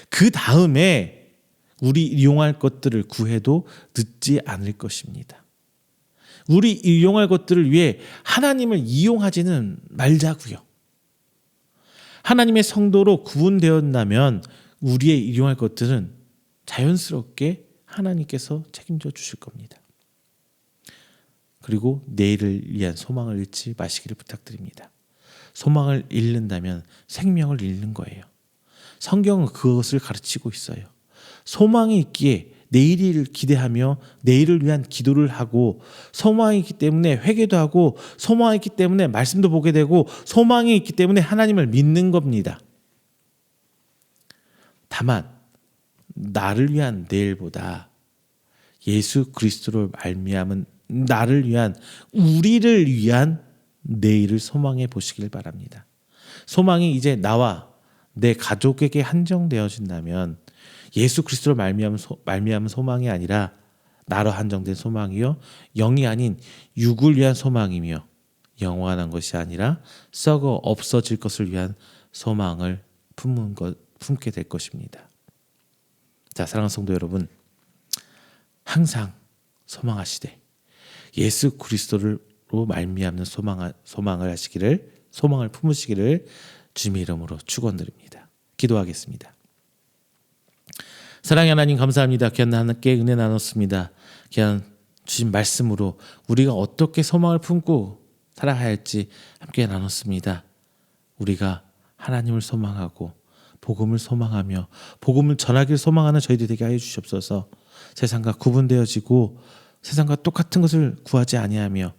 그 다음에 우리 이용할 것들을 구해도 늦지 않을 것입니다. 우리 이용할 것들을 위해 하나님을 이용하지는 말자고요. 하나님의 성도로 구분되었다면 우리의 이용할 것들은 자연스럽게 하나님께서 책임져 주실 겁니다. 그리고 내일을 위한 소망을 잃지 마시기를 부탁드립니다. 소망을 잃는다면 생명을 잃는 거예요. 성경은 그것을 가르치고 있어요. 소망이 있기에 내일을 기대하며 내일을 위한 기도를 하고 소망이 있기 때문에 회개도 하고 소망이 있기 때문에 말씀도 보게 되고 소망이 있기 때문에 하나님을 믿는 겁니다. 다만 나를 위한 내일보다 예수 그리스도를 말미암은 나를 위한 우리를 위한 내일을 소망해 보시길 바랍니다. 소망이 이제 나와 내 가족에게 한정되어진다면 예수 그리스도를 말미암은 소망이 아니라 나로 한정된 소망이요 영이 아닌 육을 위한 소망이며 영원한 것이 아니라 썩어 없어질 것을 위한 소망을 품게 될 것입니다. 자, 사랑하는 성도 여러분, 항상 소망하시되 예수 그리스도로 말미암는 소망을 품으시기를 주님의 이름으로 축원드립니다. 기도하겠습니다. 사랑의 하나님 감사합니다. 귀한 하나님께 은혜 나눴습니다. 귀한 주신 말씀으로 우리가 어떻게 소망을 품고 살아야 할지 함께 나눴습니다. 우리가 하나님을 소망하고 복음을 소망하며 복음을 전하기를 소망하는 저희들이 되게 하여 주시옵소서. 세상과 구분되어지고 세상과 똑같은 것을 구하지 아니하며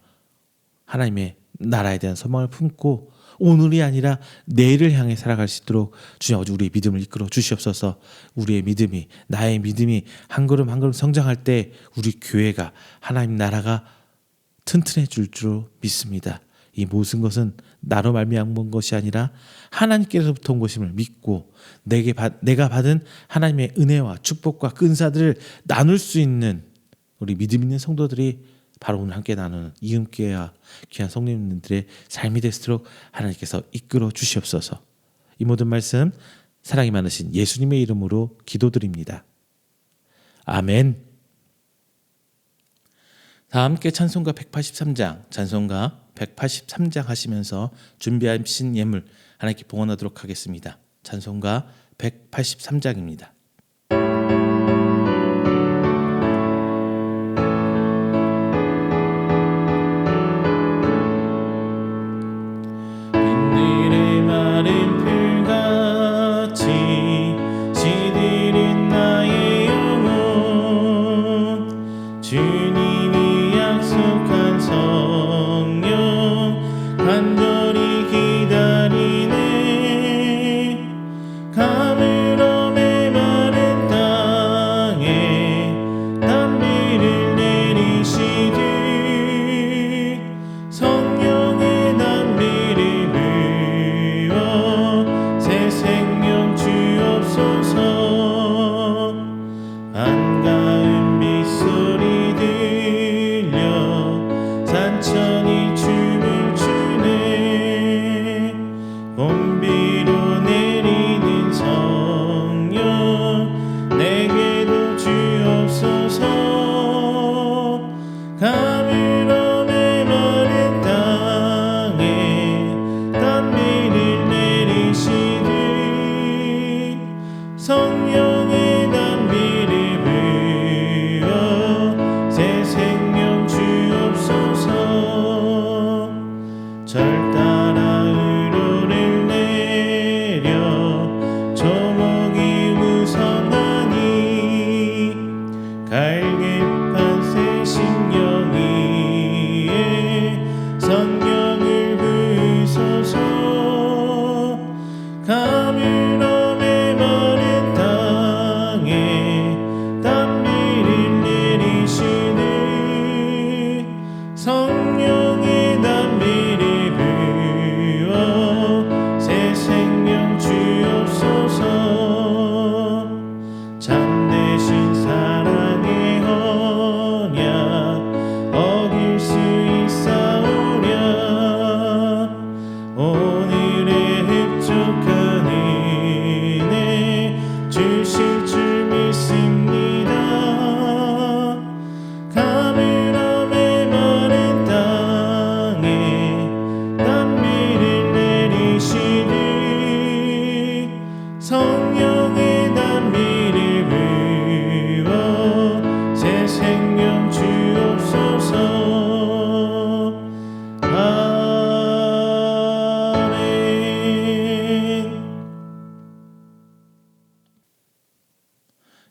하나님의 나라에 대한 소망을 품고 오늘이 아니라 내일을 향해 살아갈 수 있도록 주님 아버지 우리의 믿음을 이끌어 주시옵소서. 우리의 믿음이 나의 믿음이 한 걸음 한 걸음 성장할 때 우리 교회가 하나님 나라가 튼튼해질 줄 믿습니다. 이 모든 것은 나로 말미암은 것이 아니라 하나님께로부터 온 것임을 믿고 내가 받은 하나님의 은혜와 축복과 근사들을 나눌 수 있는 우리 믿음 있는 성도들이 바로 오늘 함께 나누는 이음교회와 귀한 성도님들의 삶이 되도록 하나님께서 이끌어 주시옵소서. 이 모든 말씀 사랑이 많으신 예수님의 이름으로 기도드립니다. 아멘. 다 함께 찬송가 183장, 찬송가 183장 하시면서 준비하신 예물 하나님께 봉헌하도록 하겠습니다. 찬송가 183장입니다.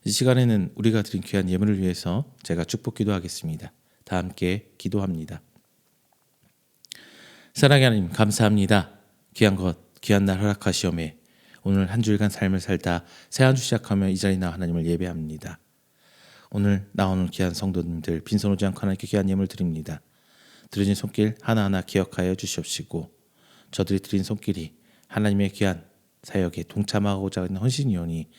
이 시간에는 우리가 드린 귀한 예물을 위해서 제가 축복 기도하겠습니다. 다 함께 기도합니다. 사랑의 하나님 감사합니다. 귀한 것, 귀한 날 허락하시오매 오늘 한 주일간 삶을 살다 새 한 주 시작하며 이 자리에 나와 하나님을 예배합니다. 오늘 나오는 귀한 성도님들 빈손 오지 않고 하나님께 귀한 예물 드립니다. 드려진 손길 하나하나 기억하여 주시옵시고 저들이 드린 손길이 하나님의 귀한 사역에 동참하고자 하는 헌신이오니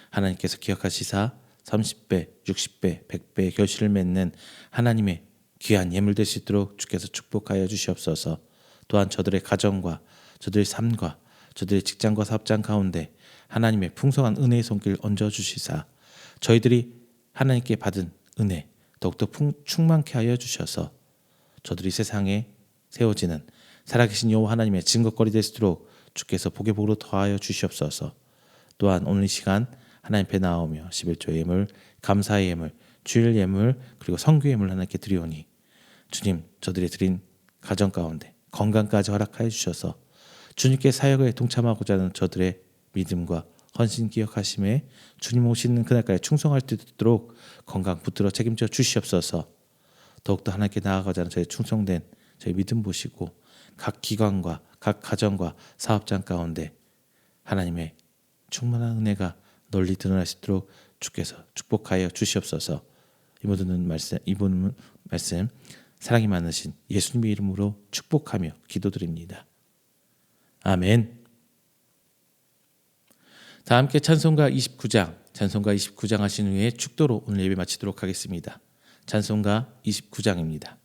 하나님께서 기억하시사 30배, 60배, 100배의 결실을 맺는 하나님의 귀한 예물 될 수 있도록 주께서 축복하여 주시옵소서. 또한 저들의 가정과 저들의 삶과 저들의 직장과 사업장 가운데 하나님의 풍성한 은혜의 손길 얹어주시사 저희들이 하나님께 받은 은혜 더욱더 충만케 하여 주셔서 저들이 세상에 세워지는 살아계신 여호와 하나님의 증거거리 될 수 있도록 주께서 복의 복으로 더하여 주시옵소서. 또한 오늘 이 시간 하나님 앞에 나오며 11조 예물, 감사의 예물, 주일 예물 그리고 성교 예물 하나님께 드리오니 주님 저들이 드린 가정 가운데 건강까지 허락하여 주셔서 주님께 사역에 동참하고자 하는 저들의 믿음과 헌신 기억하심에 주님 오시는 그날까지 충성할 수 있도록 건강 붙들어 책임져 주시옵소서. 더욱더 하나님께 나아가자는 저희 충성된 저희 믿음 보시고 각 기관과 각 가정과 사업장 가운데 하나님의 충만한 은혜가 널리 드러날 수 있도록 주께서 축복하여 주시옵소서. 이 모든 말씀 사랑이 많으신 예수님의 이름으로 축복하며 기도드립니다. 아멘. 다 함께 찬송가 29장 하신 후에 축도로 오늘 예배 마치도록 하겠습니다. 찬송가 29장입니다.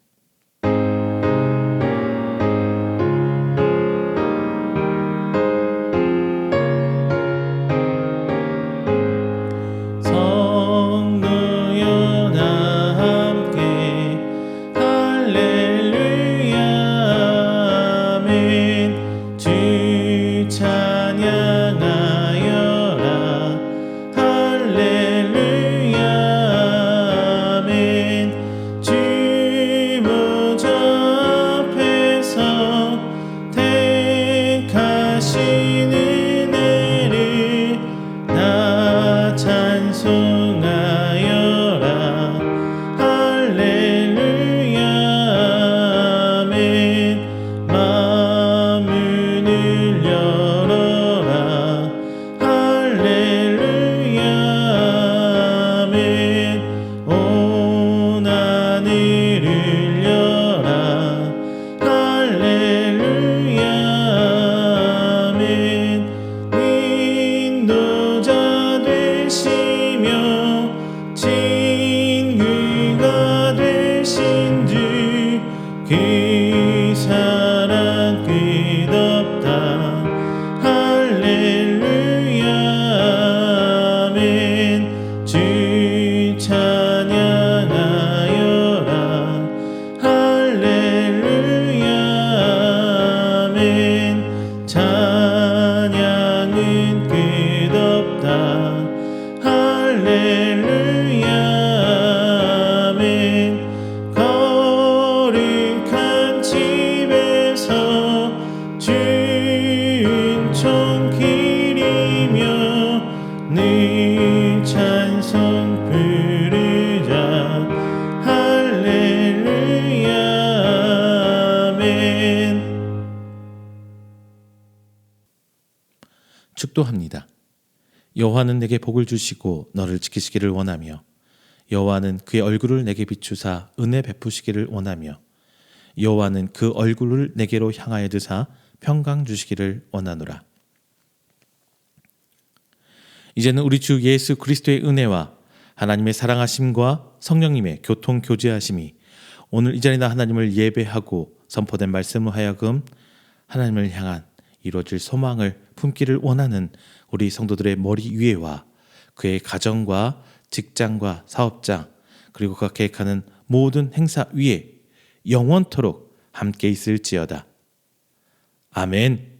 축도합니다. 여호와는 내게 복을 주시고 너를 지키시기를 원하며 여호와는 그의 얼굴을 내게 비추사 은혜 베푸시기를 원하며 여호와는 그 얼굴을 내게로 향하여 드사 평강 주시기를 원하노라. 이제는 우리 주 예수 그리스도의 은혜와 하나님의 사랑하심과 성령님의 교통 교제하심이 오늘 이 자리나 하나님을 예배하고 선포된 말씀을 하여금 하나님을 향한 이루어질 소망을 품기를 원하는 우리 성도들의 머리 위에와 그의 가정과 직장과 사업장 그리고 그가 계획하는 모든 행사 위에 영원토록 함께 있을지어다. 아멘.